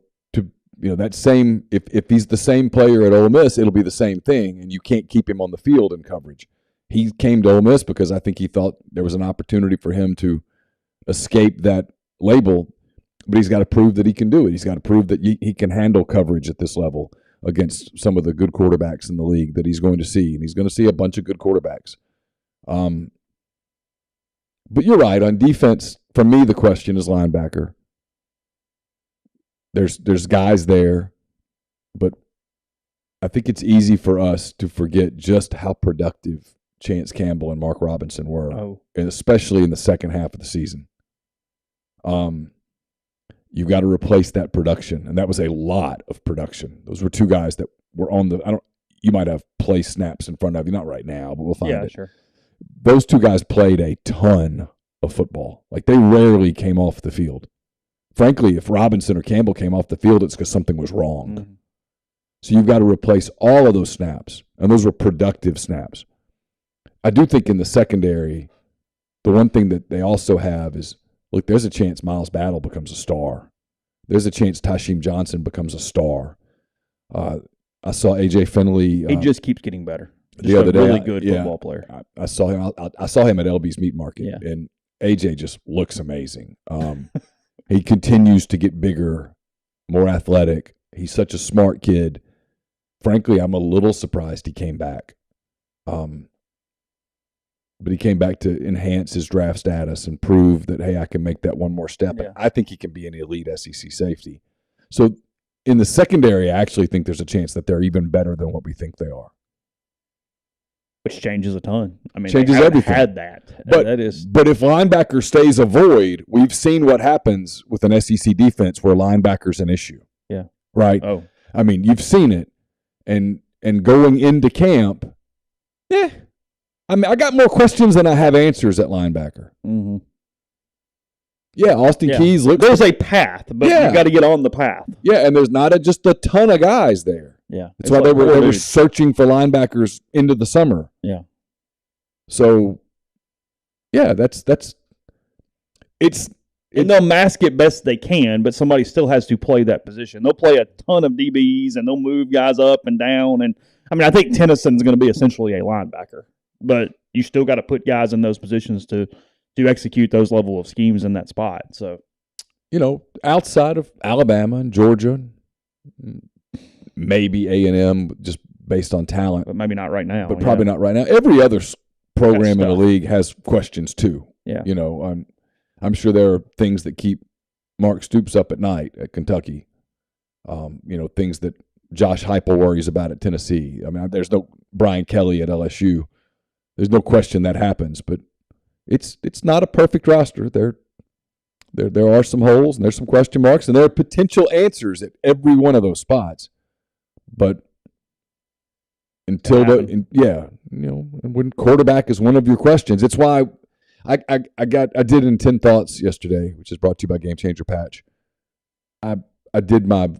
that same if he's the same player at Ole Miss, it'll be the same thing, and you can't keep him on the field in coverage. He came to Ole Miss because I think he thought there was an opportunity for him to escape that label, but he's got to prove that he can do it. He's got to prove that he can handle coverage at this level against some of the good quarterbacks in the league that he's going to see, and he's going to see a bunch of good quarterbacks. But you're right, on defense, for me the question is linebacker. There's guys there, but I think it's easy for us to forget just how productive Chance Campbell and Mark Robinson were, and especially in the second half of the season. You've got to replace that production, and that was a lot of production. Those were two guys that were on the – you might have play snaps in front of you, not right now, but we'll find it. Sure. Those two guys played a ton of football. Like, they rarely came off the field. Frankly, if Robinson or Campbell came off the field, it's because something was wrong. Mm-hmm. So you've got to replace all of those snaps, and those were productive snaps. I do think in the secondary, the one thing that they also have is, look, there's a chance Miles Battle becomes a star. There's a chance Tysheem Johnson becomes a star. I saw A.J. Finley. He just keeps getting better. Just the other day, really good football player. I saw him. I saw him at LB's Meat Market, and A.J. just looks amazing. He continues to get bigger, more athletic. He's such a smart kid. Frankly, I'm a little surprised he came back. But he came back to enhance his draft status and prove that, hey, I can make that one more step. Yeah. I think he can be an elite SEC safety. So in the secondary, I actually think there's a chance that they're even better than what we think they are. Which changes a ton. I mean, changes they haven't everything. Had that. But if linebacker stays a void, we've seen what happens with an SEC defense where linebacker's an issue. Yeah. Right? Oh. I mean, you've seen it. And going into camp, I mean, I got more questions than I have answers at linebacker. Mm-hmm. Yeah, Austin Keys looks. There's a path, but you got to get on the path. Yeah, and there's not just a ton of guys there. Yeah, that's why they were searching for linebackers into the summer. Yeah. So, yeah, that's it's. And they'll mask it best they can, but somebody still has to play that position. They'll play a ton of DBs and they'll move guys up and down. And I mean, I think Tennyson's going to be essentially a linebacker, but you still got to put guys in those positions to execute those level of schemes in that spot. So, outside of Alabama and Georgia, maybe A&M just based on talent, but maybe not right now. But probably not right now. Every other program in the league has questions too. Yeah, I'm sure there are things that keep Mark Stoops up at night at Kentucky. Things that Josh Heupel worries about at Tennessee. I mean, there's no Brian Kelly at LSU. There's no question that happens, but it's not a perfect roster. There are some holes and there's some question marks, and there are potential answers at every one of those spots. But until when quarterback is one of your questions, it's why I did in 10 Thoughts yesterday, which is brought to you by Game Changer Patch. I did my,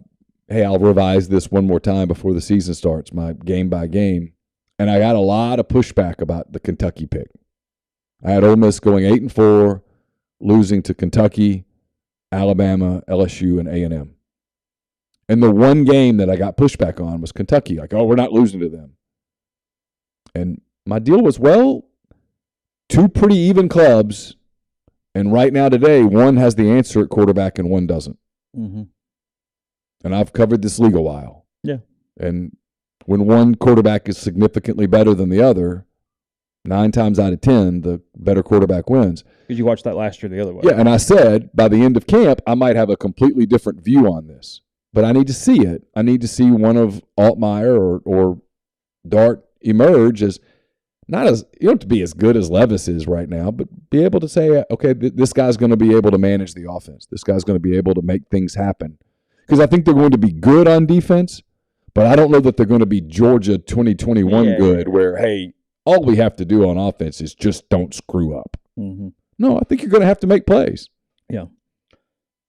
hey, I'll revise this one more time before the season starts, my game by game, and I got a lot of pushback about the Kentucky pick. I had Ole Miss going 8-4, losing to Kentucky, Alabama, LSU, and A&M. And the one game that I got pushback on was Kentucky. Like, oh, we're not losing to them. And my deal was, well, two pretty even clubs, and right now today, one has the answer at quarterback and one doesn't. Mm-hmm. And I've covered this league a while. Yeah. And when one quarterback is significantly better than the other, 9 times out of 10, the better quarterback wins. Because you watched that last year the other way. Yeah, and I said by the end of camp, I might have a completely different view on this. But I need to see it. I need to see one of Altmaier or Dart emerge as not as – you don't have to be as good as Levis is right now, but be able to say, okay, this guy's going to be able to manage the offense. This guy's going to be able to make things happen. Because I think they're going to be good on defense, but I don't know that they're going to be Georgia 2021 good where, hey, all we have to do on offense is just don't screw up. Mm-hmm. No, I think you're going to have to make plays. Yeah.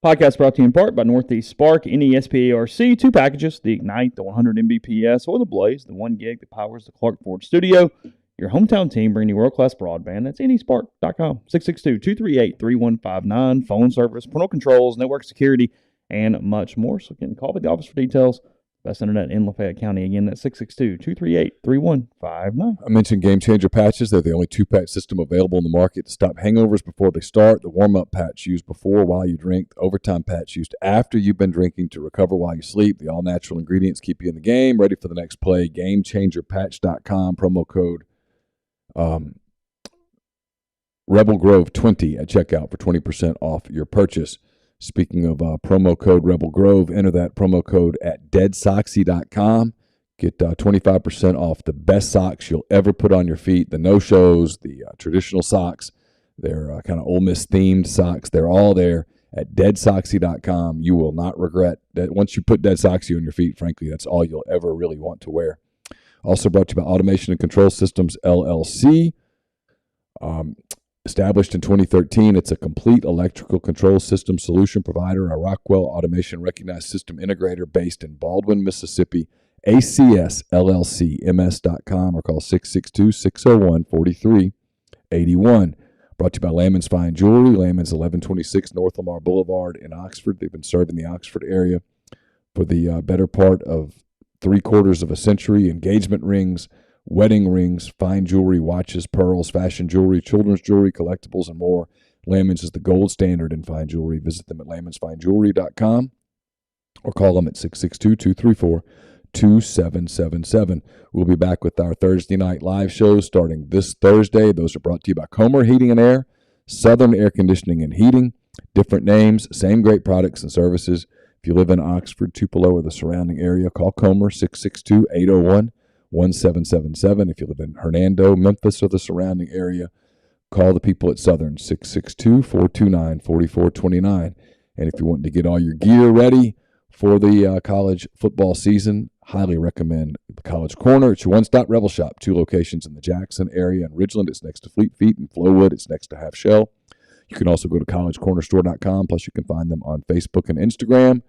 Podcast brought to you in part by Northeast Spark, NESPARC, 2 packages, the Ignite, the 100 Mbps, or the Blaze, the 1 gig that powers the Clark Ford studio. Your hometown team bringing you world-class broadband. That's nespark.com, 662-238-3159, phone service, parental controls, network security, and much more. So again, call the office for details. Best internet in Lafayette County. Again, that's 662-238-3159. I mentioned Game Changer patches. They're the only 2-patch system available in the market to stop hangovers before they start. The warm-up patch used before while you drink. The overtime patch used after you've been drinking to recover while you sleep. The all-natural ingredients keep you in the game, ready for the next play. GameChangerPatch.com, promo code Rebel Grove 20 at checkout for 20% off your purchase. Speaking of promo code Rebel Grove, enter that promo code at deadsoxy.com. Get 25% off the best socks you'll ever put on your feet. The no-shows, the traditional socks, they're kind of Ole Miss themed socks. They're all there at deadsoxy.com. You will not regret that. Once you put Dead Soxy on your feet, frankly, that's all you'll ever really want to wear. Also brought to you by Automation and Control Systems, LLC. Established in 2013, it's a complete electrical control system solution provider, a Rockwell Automation recognized system integrator based in Baldwin, Mississippi, acsllcms.com, or call 662-601-4381. Brought to you by Layman's Fine Jewelry. Layman's 1126 North Lamar Boulevard in Oxford. They've been serving the Oxford area for the better part of 3/4 of a century. Engagement rings, wedding rings, fine jewelry, watches, pearls, fashion jewelry, children's jewelry, collectibles, and more. Layman's is the gold standard in fine jewelry. Visit them at laymansfinejewelry.com or call them at 662-234-2777. We'll be back with our Thursday night live shows starting this Thursday. Those are brought to you by Comer Heating and Air, Southern Air Conditioning and Heating. Different names, same great products and services. If you live in Oxford, Tupelo, or the surrounding area, call Comer, 662-801-1777. If you live in Hernando, Memphis, or the surrounding area, call the people at Southern, 662-429-4429. And if you want to get all your gear ready for the college football season, highly recommend the College Corner. It's your one-stop Rebel Shop. 2 locations in the Jackson area and Ridgeland. It's next to Fleet Feet. And Flowwood, it's next to Half Shell. You can also go to collegecornerstore.com. Plus, you can find them on Facebook and Instagram.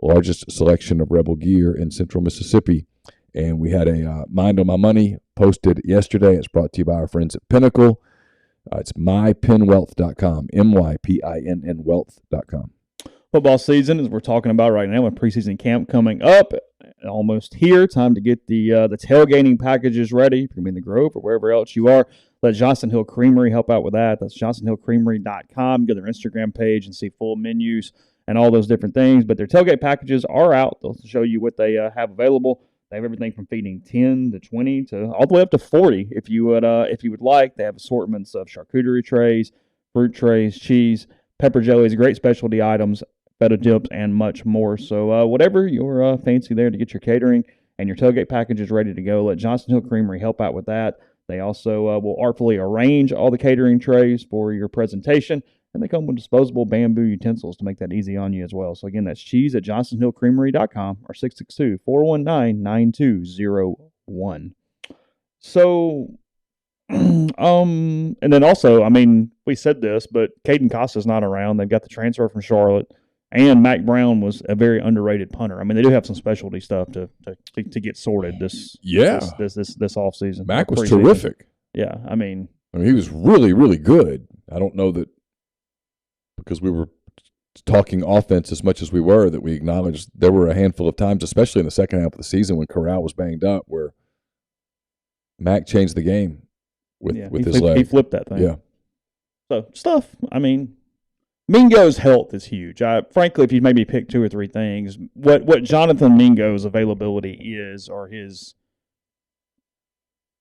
Largest selection of Rebel gear in Central Mississippi. And we had a Mind on My Money posted yesterday. It's brought to you by our friends at Pinnacle. It's mypinwealth.com, MYPINN wealth.com. Football season, as we're talking about right now, with preseason camp coming up, almost here. Time to get the tailgating packages ready. If you're going to be in the Grove or wherever else you are, let Johnson Hill Creamery help out with that. That's johnsonhillcreamery.com. Go to their Instagram page and see full menus and all those different things. But their tailgate packages are out. They'll show you what they have available. They have everything from feeding 10 to 20 to all the way up to 40 if you would like. They have assortments of charcuterie trays, fruit trays, cheese, pepper jellies, great specialty items, feta dips, and much more. So whatever your fancy there to get your catering and your tailgate packages ready to go, let Johnson Hill Creamery help out with that. They also will artfully arrange all the catering trays for your presentation, and they come with disposable bamboo utensils to make that easy on you as well. So again, that's cheese at johnsonhillcreamery.com or 662-419-9201. So, and then also, I mean, we said this, but Caden Costa's not around. They've got the transfer from Charlotte, and Mac Brown was a very underrated punter. I mean, they do have some specialty stuff to get sorted this offseason. Mac was terrific. Yeah, I mean, he was really, really good. I don't know that because we were talking offense as much as we were that we acknowledged there were a handful of times, especially in the second half of the season when Corral was banged up, where Mac changed the game with his leg. He flipped that thing. Yeah. So, stuff. I mean, Mingo's health is huge. Frankly, if you maybe pick 2 or 3 things, what Jonathan Mingo's availability is, or his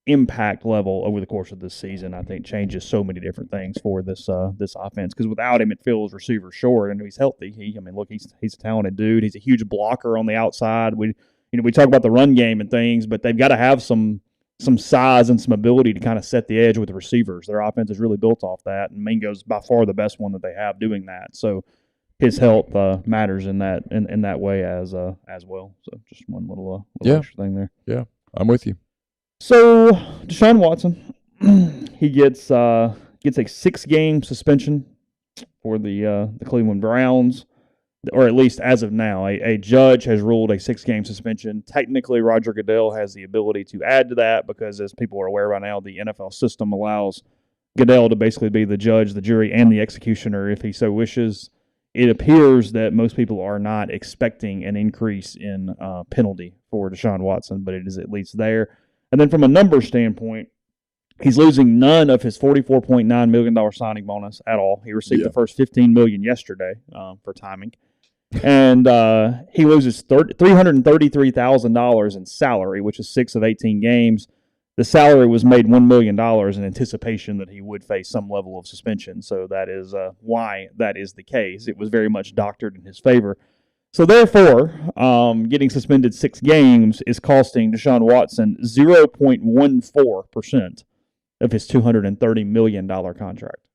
impact level over the course of this season, I think changes so many different things for this offense. Because without him, it feels receiver short, and he's healthy. He's a talented dude. He's a huge blocker on the outside. We talk about the run game and things, but they've got to have some size and some ability to kind of set the edge with the receivers. Their offense is really built off that, and Mingo's by far the best one that they have doing that. So his health matters in that way as well. So just one little extra thing there. Yeah, I'm with you. So Deshaun Watson, he gets a 6-game suspension for the Cleveland Browns, or at least as of now, a judge has ruled a 6-game suspension. Technically, Roger Goodell has the ability to add to that because, as people are aware by now, the NFL system allows Goodell to basically be the judge, the jury, and the executioner if he so wishes. It appears that most people are not expecting an increase in penalty for Deshaun Watson, but it is at least there. And then from a numbers standpoint, he's losing none of his $44.9 million signing bonus at all. He received the first $15 million yesterday for timing. And he loses $333,000 in salary, which is 6 of 18 games. The salary was made $1 million in anticipation that he would face some level of suspension. So that is why that is the case. It was very much doctored in his favor. So therefore, getting suspended 6 games is costing Deshaun Watson 0.14% of his $230 million contract.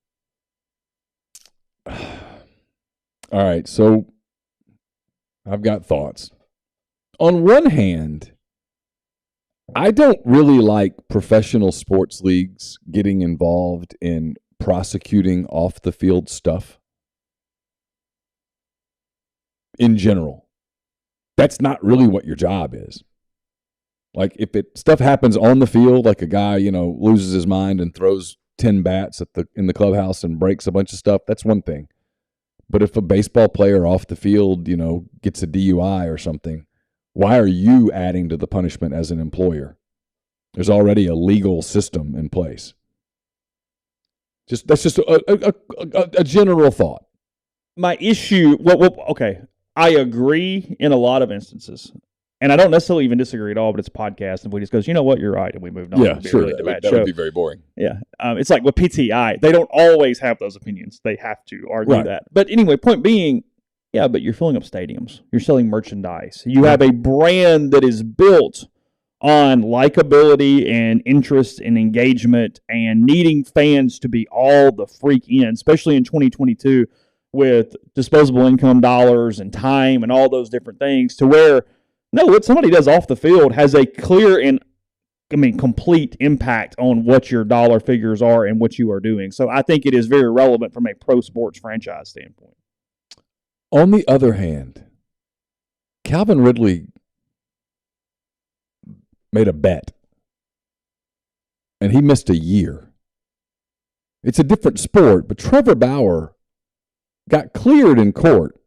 All right, so I've got thoughts. On one hand, I don't really like professional sports leagues getting involved in prosecuting off-the-field stuff. In general, that's not really what your job is. Like if stuff happens on the field, like a guy, loses his mind and throws 10 bats in the clubhouse and breaks a bunch of stuff, that's one thing. But if a baseball player off the field, gets a DUI or something, why are you adding to the punishment as an employer? There's already a legal system in place. That's just a general thought. My issue, okay, I agree in a lot of instances. And I don't necessarily even disagree at all, but it's a podcast, and we just goes, you know what, you're right, and we moved on. Yeah, sure. That would be very boring. Yeah. It's like with PTI, they don't always have those opinions. They have to argue that. But anyway, point being, yeah, but you're filling up stadiums. You're selling merchandise. You have a brand that is built on likability and interest and engagement and needing fans to be all the freak in, especially in 2022 with disposable income dollars and time and all those different things, to where what somebody does off the field has a clear and complete impact on what your dollar figures are and what you are doing. So I think it is very relevant from a pro sports franchise standpoint. On the other hand, Calvin Ridley made a bet, and he missed a year. It's a different sport, but Trevor Bauer got cleared in court,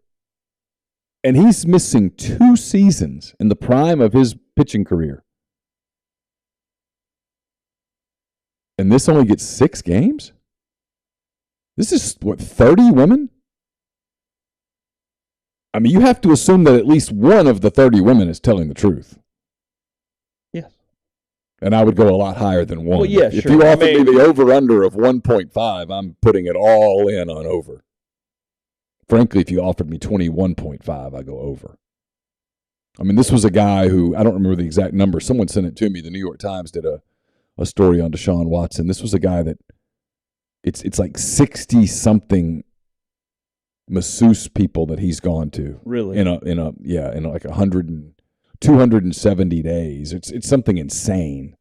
and he's missing 2 seasons in the prime of his pitching career. And this only gets 6 games? This is, 30 women? I mean, you have to assume that at least one of the 30 women is telling the truth. Yes. And I would go a lot higher than 1. Well, yeah, if sure. you offer me the over-under of 1.5, I'm putting it all in on over. Frankly, if you offered me 21.5, I go over. I mean, this was a guy who, I don't remember the exact number. Someone sent it to me. The New York Times did a story on Deshaun Watson. This was a guy that it's like 60-something masseuse people that he's gone to. Really? In like 270 days. It's something insane.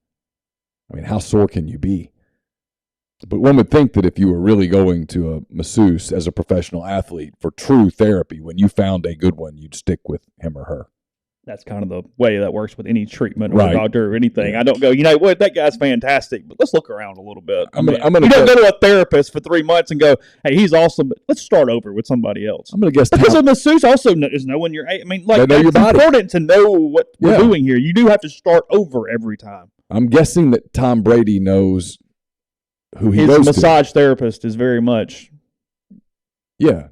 I mean, how sore can you be? But one would think that if you were really going to a masseuse as a professional athlete for true therapy, when you found a good one, you'd stick with him or her. That's kind of the way that works with any treatment or right. doctor or anything. Yeah. I don't go, you know what, that guy's fantastic, but let's look around a little bit. I'm gonna you don't go to a therapist for 3 months and go, hey, he's awesome, but let's start over with somebody else. I'm going to guess because a masseuse also is knowing your age. I mean, like, it's important to know what we're doing here. You do have to start over every time. I'm guessing that Tom Brady knows who he goes to. His massage therapist is very much. Yeah.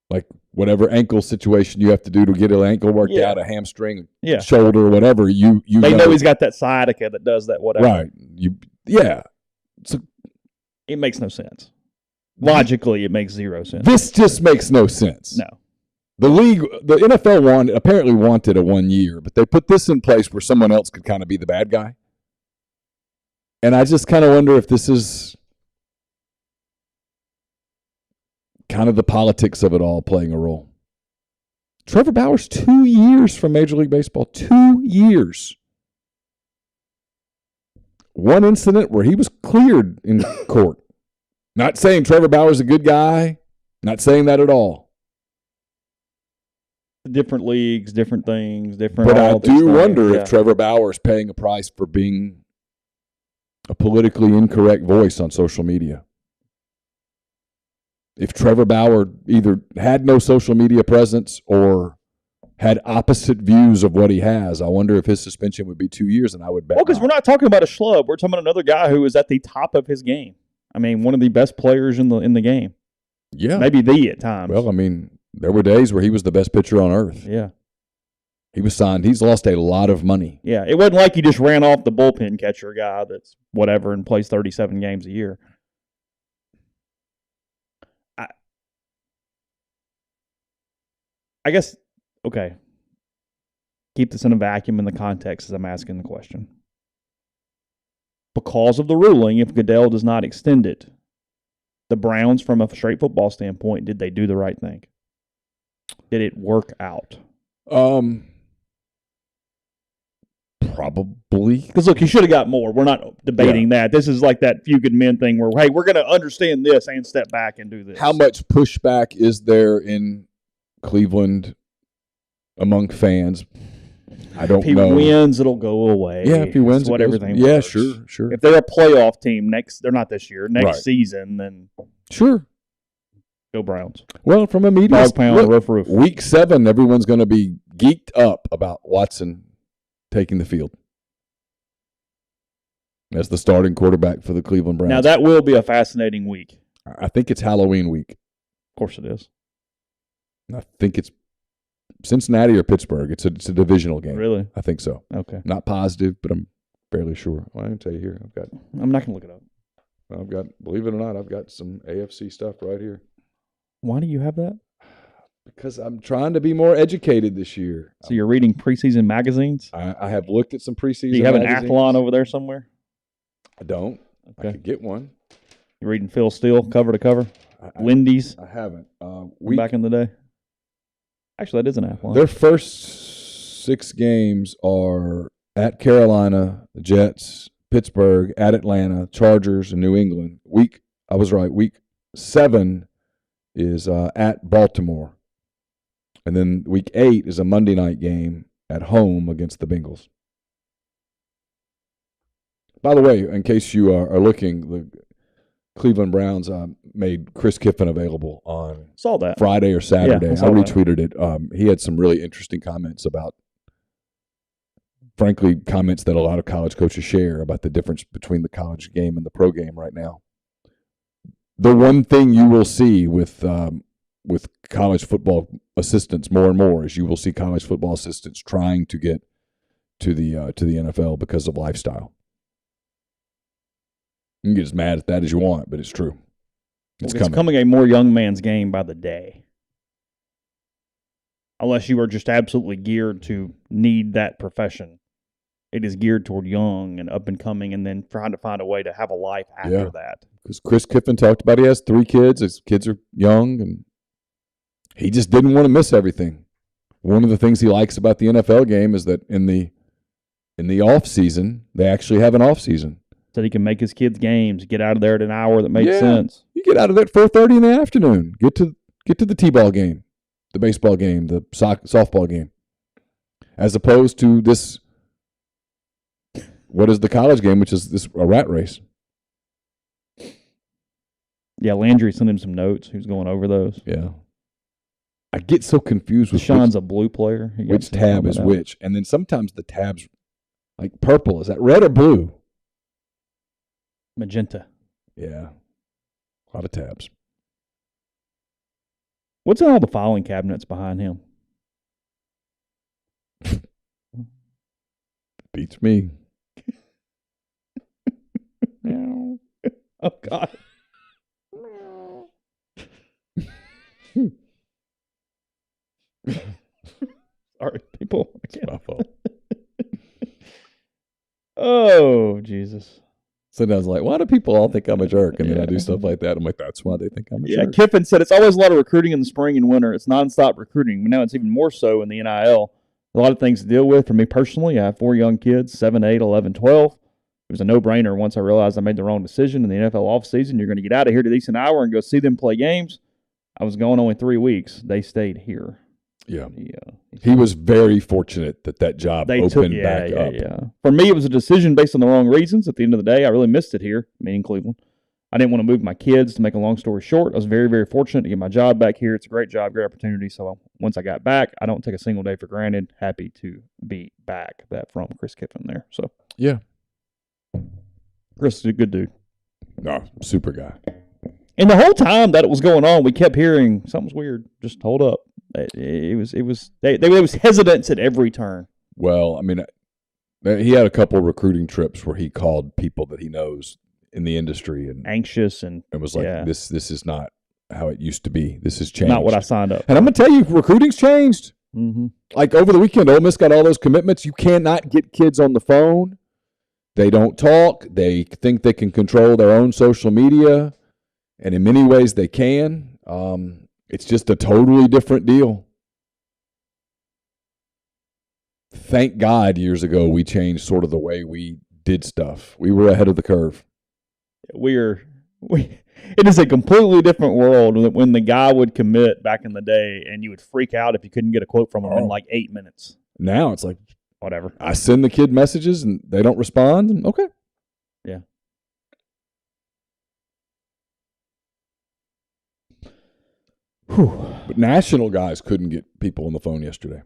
Like whatever ankle situation you have to do to get an ankle worked out, a hamstring, shoulder, whatever, they know he's got that sciatica that does that, whatever. Right. So it makes no sense. Logically, it makes zero sense. This just makes no sense. No. The NFL apparently wanted a 1 year, but they put this in place where someone else could kind of be the bad guy. And I just kind of wonder if this is kind of the politics of it all playing a role. Trevor Bauer's 2 years from Major League Baseball. 2 years. One incident where he was cleared in court. Not saying Trevor Bauer's a good guy. Not saying that at all. Different leagues, different things, different. But I do wonder if Trevor Bauer is paying a price for being a politically incorrect voice on social media. If Trevor Bauer either had no social media presence or had opposite views of what he has, I wonder if his suspension would be 2 years, and I would bet. Well, because we're not talking about a schlub. We're talking about another guy who is at the top of his game. I mean, one of the best players in the game. Yeah. Maybe the at times. Well, I mean, there were days where he was the best pitcher on earth. Yeah. He was signed. He's lost a lot of money. Yeah. It wasn't like he just ran off the bullpen catcher guy that's whatever and plays 37 games a year. I guess, okay, keep this in a vacuum in the context as I'm asking the question. Because of the ruling, if Goodell does not extend it, the Browns, from a straight football standpoint, did they do the right thing? Did it work out? Probably. Because, look, you should have got more. We're not debating that. This is like that few good men thing where, hey, we're going to understand this and step back and do this. How much pushback is there in Cleveland among fans? I don't know. If he wins, it'll go away. Yeah, if he wins, it's what everything yeah, works. sure. If they're a playoff team they're not this year. Next Right. season, then sure. Go Browns. Well, from a media dog pound, roof. Week 7, everyone's going to be geeked up about Watson taking the field as the starting quarterback for the Cleveland Browns. Now, that will be a fascinating week. I think it's Halloween week. Of course it is. I think it's Cincinnati or Pittsburgh. It's a divisional game. Really? I think so. Okay. Not positive, but I'm fairly sure. Well, I can tell you here. I'm not going to look it up. Believe it or not, I've got some AFC stuff right here. Why do you have that? Because I'm trying to be more educated this year. So you're reading preseason magazines? I have looked at some preseason. Do you have magazines. an Athlon over there somewhere? I don't. Okay. I could get one. You're reading Phil Steele cover to cover? Lindy's? I haven't. Back in the day? Actually, that is an Athlon. Their first 6 games are at Carolina, the Jets, Pittsburgh, at Atlanta, Chargers, and New England. I was right. Week 7 is at Baltimore. And then week 8 is a Monday night game at home against the Bengals. By the way, in case you are looking, the Cleveland Browns made Chris Kiffin available on Friday or Saturday. Yeah, I retweeted it. He had some really interesting comments about, frankly, comments that a lot of college coaches share about the difference between the college game and the pro game right now. The one thing you will see with college football assistants more and more is you will see college football assistants trying to get to the NFL because of lifestyle. You can get as mad at that as you want, but it's true. It's coming a more young man's game by the day. Unless you are just absolutely geared to need that profession. It is geared toward young and up and coming and then trying to find a way to have a life after that. Because Chris Kiffin talked about he has 3 kids. His kids are young, and he just didn't want to miss everything. One of the things he likes about the NFL game is that in the off season, they actually have an off season. So he can make his kids' games, get out of there at an hour that makes sense. You get out of there at 4:30 in the afternoon. Get to the t-ball game, the baseball game, the softball game, as opposed to this. What is the college game, which is a rat race? Yeah, Landry sent him some notes. He was going over those. Yeah, I get so confused with Deshaun's a blue player. Which tab is which, and then sometimes the tabs, like purple, is that red or blue? Magenta. Yeah. A lot of tabs. What's in all the filing cabinets behind him? Beats me. Oh, God. Sorry, people. It's my fault. Oh, Jesus. Sometimes like, why do people all think I'm a jerk? And then I do stuff like that. I'm like, that's why they think I'm a jerk. Kiffin said it's always a lot of recruiting in the spring and winter. It's nonstop recruiting. Now it's even more so in the NIL. A lot of things to deal with. For me personally, I have 4 young kids, 7, 8, 11, 12. It was a no-brainer once I realized I made the wrong decision in the NFL offseason. You're going to get out of here at a decent hour and go see them play games. I was gone only 3 weeks. They stayed here. Yeah. He was very fortunate that job opened back up. Yeah. For me, it was a decision based on the wrong reasons. At the end of the day, I really missed it here, meaning Cleveland. I didn't want to move my kids. To make a long story short, I was very, very fortunate to get my job back here. It's a great job, great opportunity. So once I got back, I don't take a single day for granted. Happy to be back. That from Chris Kiffin there. So yeah. Chris is a good dude. No, super guy. And the whole time that it was going on, we kept hearing something's weird. Just hold up. It was hesitance at every turn. Well, I mean, he had a couple of recruiting trips where he called people that he knows in the industry and anxious and it was like this is not how it used to be. This has changed. Not what I signed up for. And I'm gonna tell you, recruiting's changed. Mm-hmm. Like over the weekend, Ole Miss got all those commitments. You cannot get kids on the phone. They don't talk. They think they can control their own social media, and in many ways they can. It's just a totally different deal. Thank God years ago we changed sort of the way we did stuff. We were ahead of the curve. It is a completely different world when the guy would commit back in the day and you would freak out if you couldn't get a quote from him in like 8 minutes. Now it's like, whatever. I send the kid messages and they don't respond. And okay. Yeah. Whew. But national guys couldn't get people on the phone yesterday.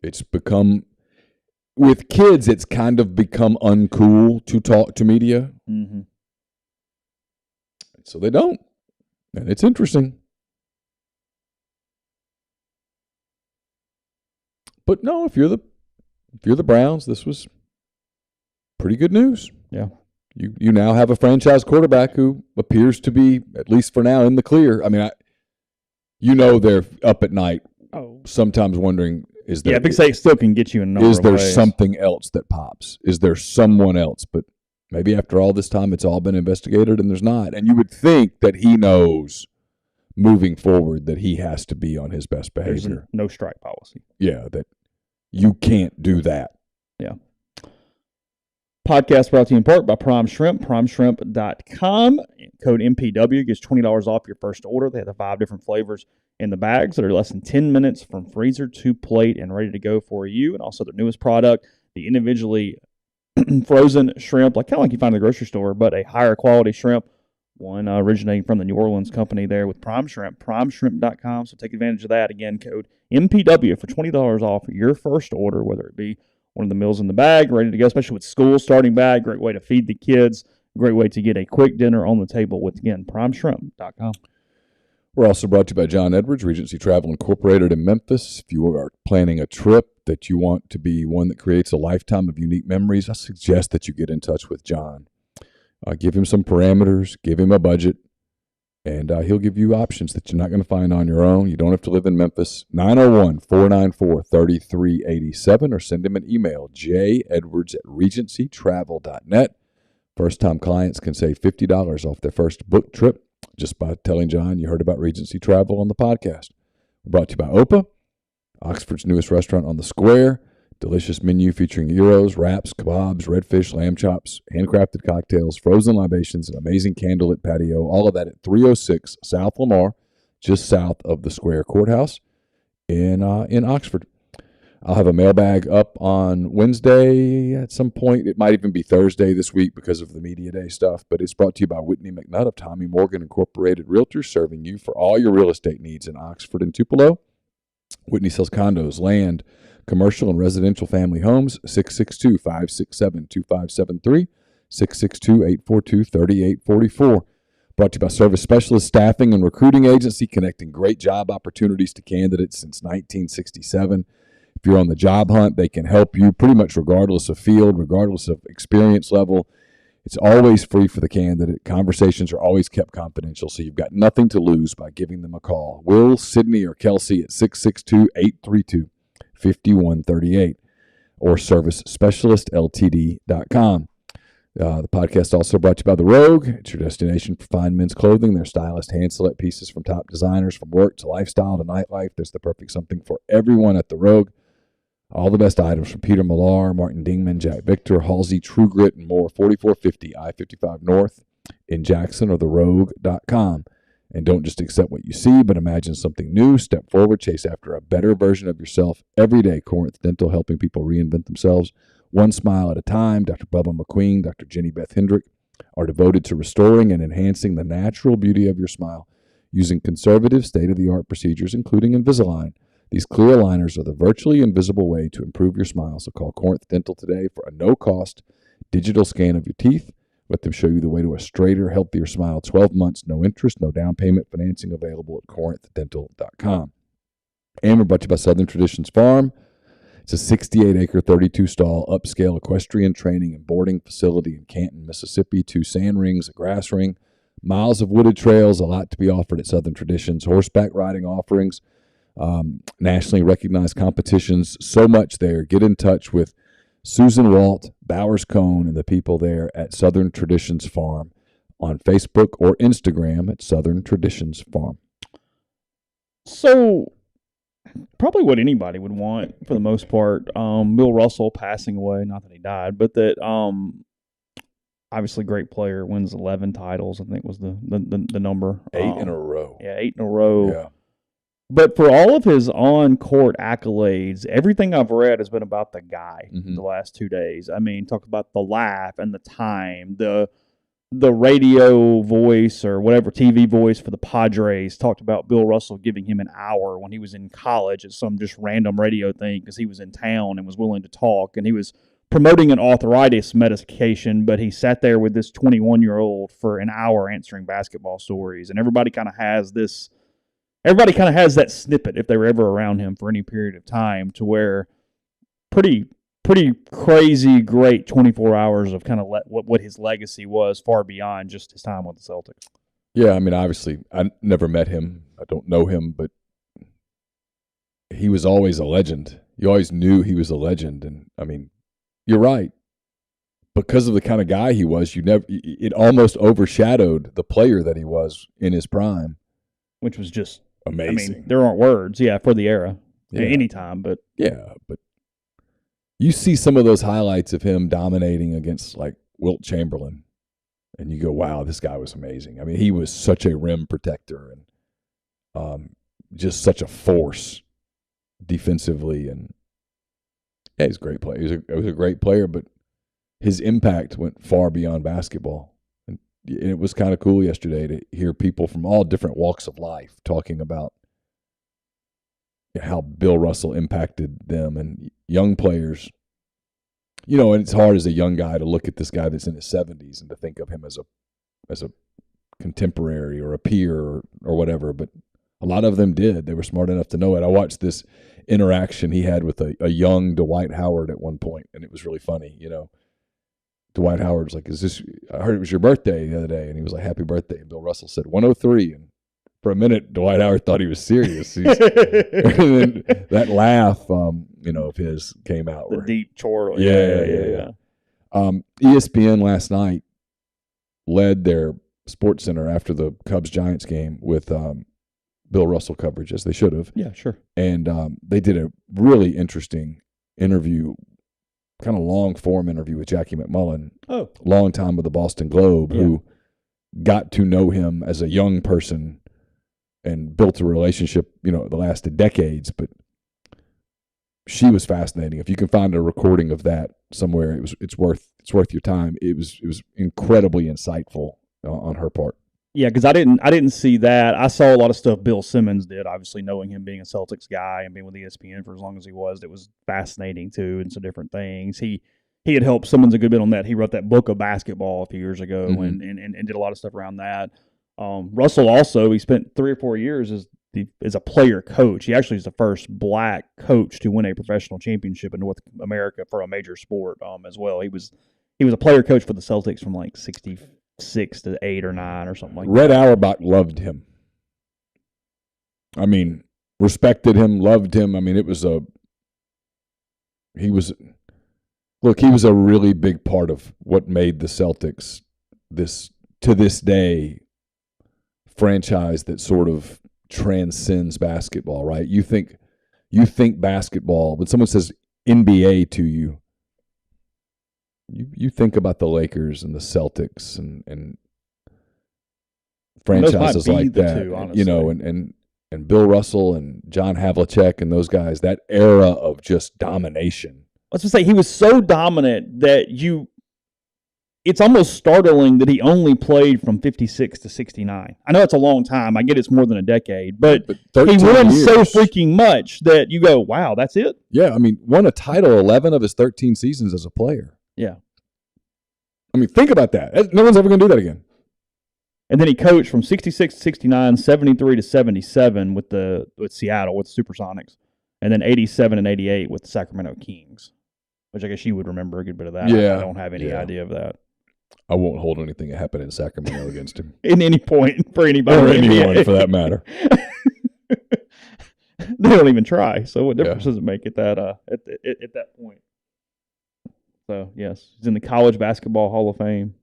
It's become, with kids, it's kind of become uncool to talk to media. Mm-hmm. So they don't. And it's interesting. But no, if you're the Browns, this was pretty good news. Yeah. You now have a franchise quarterback who appears to be, at least for now, in the clear. I mean, they're up at night sometimes wondering, is there... Yeah, Big Say still can get you in a number of ways. Is there something else that pops? Is there someone else? But maybe after all this time, it's all been investigated and there's not. And you would think that he knows moving forward that he has to be on his best behavior. There's no strike policy. Yeah, that you can't do that. Yeah. Podcast brought to you in part by Prime Shrimp, primeshrimp.com. Code MPW gets $20 off your first order. They have the 5 different flavors in the bags that are less than 10 minutes from freezer to plate and ready to go for you. And also their newest product, the individually frozen shrimp, kind of like you find in the grocery store, but a higher quality shrimp, one originating from the New Orleans company there with Prime Shrimp, primeshrimp.com. So take advantage of that. Again, code MPW for $20 off your first order, whether it be one of the meals in the bag, ready to go, especially with school starting back. Great way to feed the kids. Great way to get a quick dinner on the table with, again, primeshrimp.com. We're also brought to you by John Edwards, Regency Travel Incorporated in Memphis. If you are planning a trip that you want to be one that creates a lifetime of unique memories, I suggest that you get in touch with John. Give him some parameters, give him a budget, and he'll give you options that you're not going to find on your own. You don't have to live in Memphis. 901-494-3387, or send him an email, jedwards@regencytravel.net. First-time clients can save $50 off their first book trip just by telling John you heard about Regency Travel on the podcast. We're brought to you by Opa, Oxford's newest restaurant on the square. Delicious menu featuring gyros, wraps, kebabs, redfish, lamb chops, handcrafted cocktails, frozen libations, an amazing candlelit patio. All of that at 306 South Lamar, just south of the Square Courthouse in Oxford. I'll have a mailbag up on Wednesday at some point. It might even be Thursday this week because of the Media Day stuff, but it's brought to you by Whitney McNutt of Tommy Morgan Incorporated Realtors, serving you for all your real estate needs in Oxford and Tupelo. Whitney sells condos, land, commercial and residential family homes. 662-567-2573, 662-842-3844. Brought to you by Service Specialist Staffing and Recruiting Agency, connecting great job opportunities to candidates since 1967. If you're on the job hunt, they can help you pretty much regardless of field, regardless of experience level. It's always free for the candidate. Conversations are always kept confidential, so you've got nothing to lose by giving them a call. Will, Sydney, or Kelsey at 662-832-5138 or servicespecialistltd.com. The podcast also brought to you by The Rogue. It's your destination for fine men's clothing. Their stylist hand-select pieces from top designers, from work to lifestyle to nightlife. There's the perfect something for everyone at The Rogue. All the best items from Peter Millar, Martin Dingman, Jack Victor, Halsey, True Grit, and more. 4450 I-55 North in Jackson, or therogue.com. And don't just accept what you see, but imagine something new. Step forward, chase after a better version of yourself every day. Corinth Dental, helping people reinvent themselves one smile at a time. Dr. Bubba McQueen, Dr. Jenny Beth Hendrick are devoted to restoring and enhancing the natural beauty of your smile using conservative, state-of-the-art procedures, including Invisalign. These clear aligners are the virtually invisible way to improve your smile. So call Corinth Dental today for a no-cost digital scan of your teeth. Let them show you the way to a straighter, healthier smile. 12 months, no interest, no down payment, financing available at corinthdental.com. And we're brought to you by Southern Traditions Farm. It's a 68-acre, 32-stall, upscale equestrian training and boarding facility in Canton, Mississippi. 2 sand rings, a grass ring, miles of wooded trails, a lot to be offered at Southern Traditions. Horseback riding offerings, nationally recognized competitions, so much there. Get in touch with Susan Walt, Bowers Cone, and the people there at Southern Traditions Farm on Facebook or Instagram at Southern Traditions Farm. So, probably what anybody would want for the most part. Bill Russell passing away, not that he died, but that obviously great player, wins 11 titles, I think was the number. 8 in a row. Yeah, 8 in a row. Yeah. But for all of his on-court accolades, everything I've read has been about the guy the last 2 days. I mean, talk about the laugh and the time, the radio voice or whatever TV voice for the Padres talked about Bill Russell giving him an hour when he was in college at some just random radio thing because he was in town and was willing to talk, and he was promoting an arthritis medication, but he sat there with this 21-year-old for an hour answering basketball stories, and everybody kind of has that snippet if they were ever around him for any period of time, to where pretty crazy great 24 hours of kind of what his legacy was far beyond just his time with the Celtics. Yeah, I mean, obviously, I never met him. I don't know him, but he was always a legend. You always knew he was a legend, and I mean, you're right. Because of the kind of guy he was, it almost overshadowed the player that he was in his prime, which was just amazing. I mean, there aren't words, for the era, anytime, but but you see some of those highlights of him dominating against like Wilt Chamberlain, and you go, "Wow, this guy was amazing." I mean, he was such a rim protector and just such a force defensively, and he's a great player. He was a great player, but his impact went far beyond basketball. And it was kind of cool yesterday to hear people from all different walks of life talking about how Bill Russell impacted them, and young players. And it's hard as a young guy to look at this guy that's in his 70s and to think of him as a contemporary or a peer or whatever, but a lot of them did. They were smart enough to know it. I watched this interaction he had with a young Dwight Howard at one point, and it was really funny. Dwight Howard's like, I heard it was your birthday the other day, and he was like, happy birthday. And Bill Russell said 103, and for a minute, Dwight Howard thought he was serious. And then that laugh, of his came out. The deep chortle. Yeah. ESPN last night led their Sports Center after the Cubs-Giants game with Bill Russell coverage, as they should have. Yeah, sure. And they did a really interesting interview, kind of long-form interview with Jackie McMullen, long time with the Boston Globe, who got to know him as a young person and built a relationship, that lasted decades. But she was fascinating. If you can find a recording of that somewhere, it's worth your time. It was incredibly insightful on her part. Yeah, because I didn't see that. I saw a lot of stuff Bill Simmons did, obviously knowing him being a Celtics guy and being with ESPN for as long as he was. It was fascinating too, and some different things. He had helped Simmons a good bit on that. He wrote that book of basketball a few years ago and did a lot of stuff around that. Russell also, he spent 3 or 4 years as a player coach. He actually is the first black coach to win a professional championship in North America for a major sport as well. He was a player coach for the Celtics from like 66 to 8 or 9 or something like Red that. Auerbach loved him. I mean, respected him, loved him. I mean, he was a really big part of what made the Celtics to this day franchise that sort of transcends basketball, right? You think basketball, when someone says NBA to you, you think about the Lakers and the Celtics and franchises like that, two, and Bill Russell and John Havlicek and those guys, that era of just domination. Let's just say he was so dominant that it's almost startling that he only played from 56 to 69. I know it's a long time. I get it's more than a decade, but he won so freaking much that you go, wow, that's it? Yeah, I mean, won a title 11 of his 13 seasons as a player. Yeah. I mean, think about that. No one's ever going to do that again. And then he coached from 66 to 69, 73 to 77 with Seattle, with the Supersonics, and then 87 and 88 with the Sacramento Kings, which I guess you would remember a good bit of that. Yeah. I don't have any idea of that. I won't hold anything that happened in Sacramento against him. In any point for anybody. Or anyone, for that matter. They don't even try. So what difference does it make at that point? So, yes, he's in the College Basketball Hall of Fame.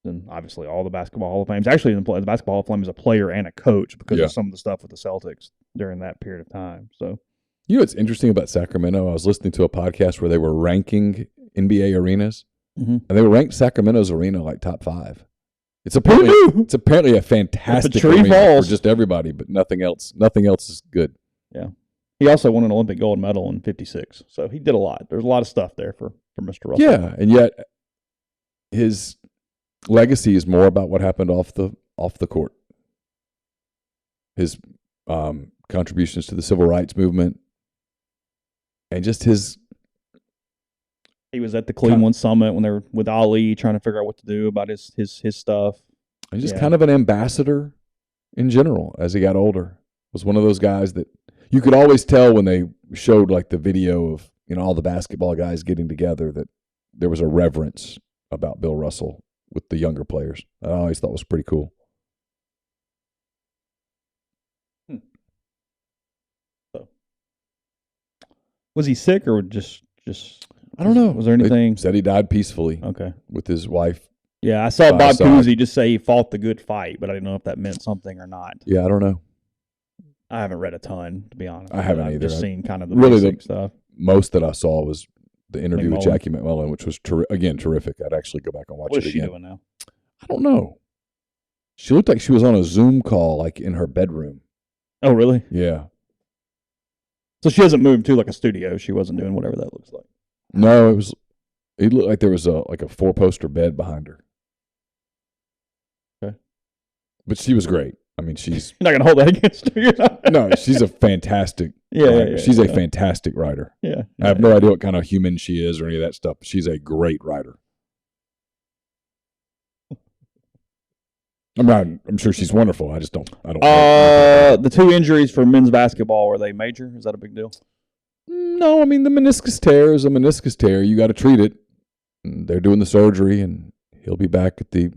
And obviously all the Basketball Hall of Fames. Actually, the Basketball Hall of Fame is a player and a coach because of some of the stuff with the Celtics during that period of time. So, you know what's interesting about Sacramento? I was listening to a podcast where they were ranking NBA arenas. Mm-hmm. And they ranked Sacramento's arena like top 5. It's apparently a fantastic tree arena falls. for just everybody, but nothing else is good. Yeah. He also won an Olympic gold medal in '56, so he did a lot. There's a lot of stuff there for Mr. Russell. Yeah, and yet his legacy is more about what happened off the court. His contributions to the civil rights movement, and just his. He was at the Cleveland Summit when they were with Ali trying to figure out what to do about his stuff. And just kind of an ambassador in general as he got older. Was one of those guys that you could always tell when they showed like the video of, all the basketball guys getting together that there was a reverence about Bill Russell with the younger players. I always thought was pretty cool. So, was he sick or just I don't know. Was there anything? They said he died peacefully. Okay. With his wife. Yeah, I saw Bob Cousy just say he fought the good fight, but I didn't know if that meant something or not. Yeah, I don't know. I haven't read a ton, to be honest. I haven't either. I've just seen kind of the basic stuff. Most that I saw was the interview with Jackie McMullen, which was, again, terrific. I'd actually go back and watch it again. What is she doing now? I don't know. She looked like she was on a Zoom call, like in her bedroom. Oh, really? Yeah. So she hasn't moved to like a studio. She wasn't doing whatever that looks like. No, it looked like there was a 4-poster bed behind her. Okay. But she was great. I mean, she's... You're not going to hold that against her. No, she's a fantastic writer. She's a fantastic writer. Yeah. I have no idea what kind of human she is or any of that stuff, but she's a great writer. I'm sure she's wonderful. I don't know. The 2 injuries for men's basketball, were they major? Is that a big deal? No, I mean, the meniscus tear is a meniscus tear. You got to treat it. And they're doing the surgery, and he'll be back at the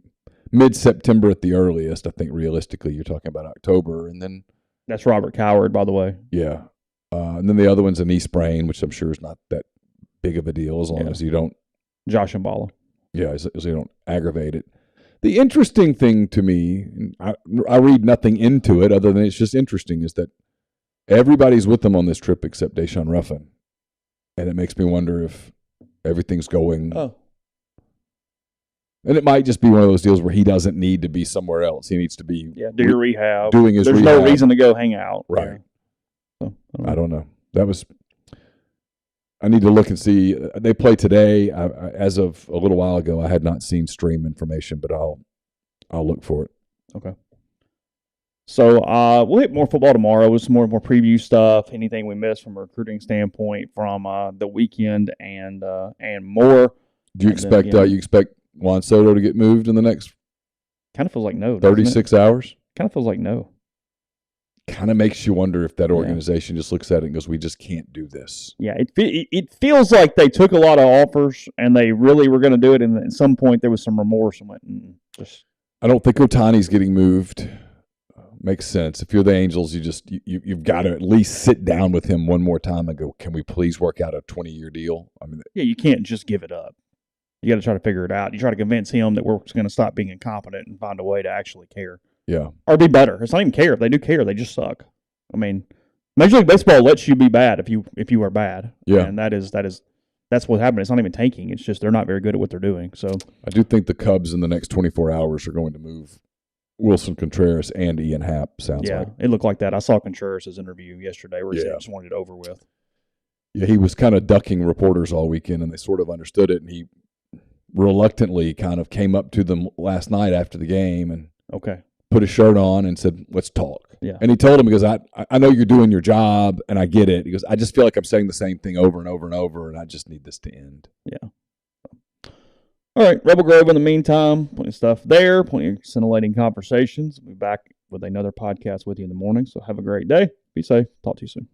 mid-September at the earliest. I think realistically you're talking about October. And then that's Robert Coward, by the way. Yeah. And then the other one's a knee sprain, which I'm sure is not that big of a deal as long as you don't. Josh Mballa. Yeah, as you don't aggravate it. The interesting thing to me, and I read nothing into it other than it's just interesting, is that everybody's with them on this trip except Deshaun Ruffin. And it makes me wonder if everything's going. Oh. And it might just be one of those deals where he doesn't need to be somewhere else. He needs to be do your rehab. Doing his There's rehab. no reason to go hang out. Right. So, I don't know. I need to look and see. They play today. As of a little while ago, I had not seen stream information, but I'll look for it. Okay. So we'll hit more football tomorrow with some more preview stuff. Anything we missed from a recruiting standpoint from the weekend and more. Do you expect you expect Juan Soto to get moved in the next? Kind of feels like no. 36 hours. Kind of feels like no. Kind of makes you wonder if that organization just looks at it and goes, "We just can't do this." Yeah, it feels like they took a lot of offers and they really were going to do it, and at some point there was some remorse and went, I don't think Otani's getting moved. Makes sense. If you're the Angels, you've got to at least sit down with him one more time and go, "Can we please work out a 20-year deal?" I mean, yeah, you can't just give it up. You got to try to figure it out. You try to convince him that we're going to stop being incompetent and find a way to actually care. Yeah, or be better. It's not even care. If they do care, they just suck. I mean, Major League Baseball lets you be bad if you are bad. Yeah, and that's what happened. It's not even tanking. It's just they're not very good at what they're doing. So I do think the Cubs in the next 24 hours are going to move Wilson Contreras and Ian Happ, sounds like. Yeah, it looked like that. I saw Contreras' interview yesterday where he said he just wanted it over with. Yeah, he was kind of ducking reporters all weekend, and they sort of understood it, and he reluctantly kind of came up to them last night after the game and put his shirt on and said, "Let's talk." Yeah. And he told him, because I know you're doing your job, and I get it. He goes, "I just feel like I'm saying the same thing over and over and over, and I just need this to end." Yeah. All right, Rebel Grove in the meantime, plenty of stuff there, plenty of scintillating conversations. We'll be back with another podcast with you in the morning, so have a great day. Be safe. Talk to you soon.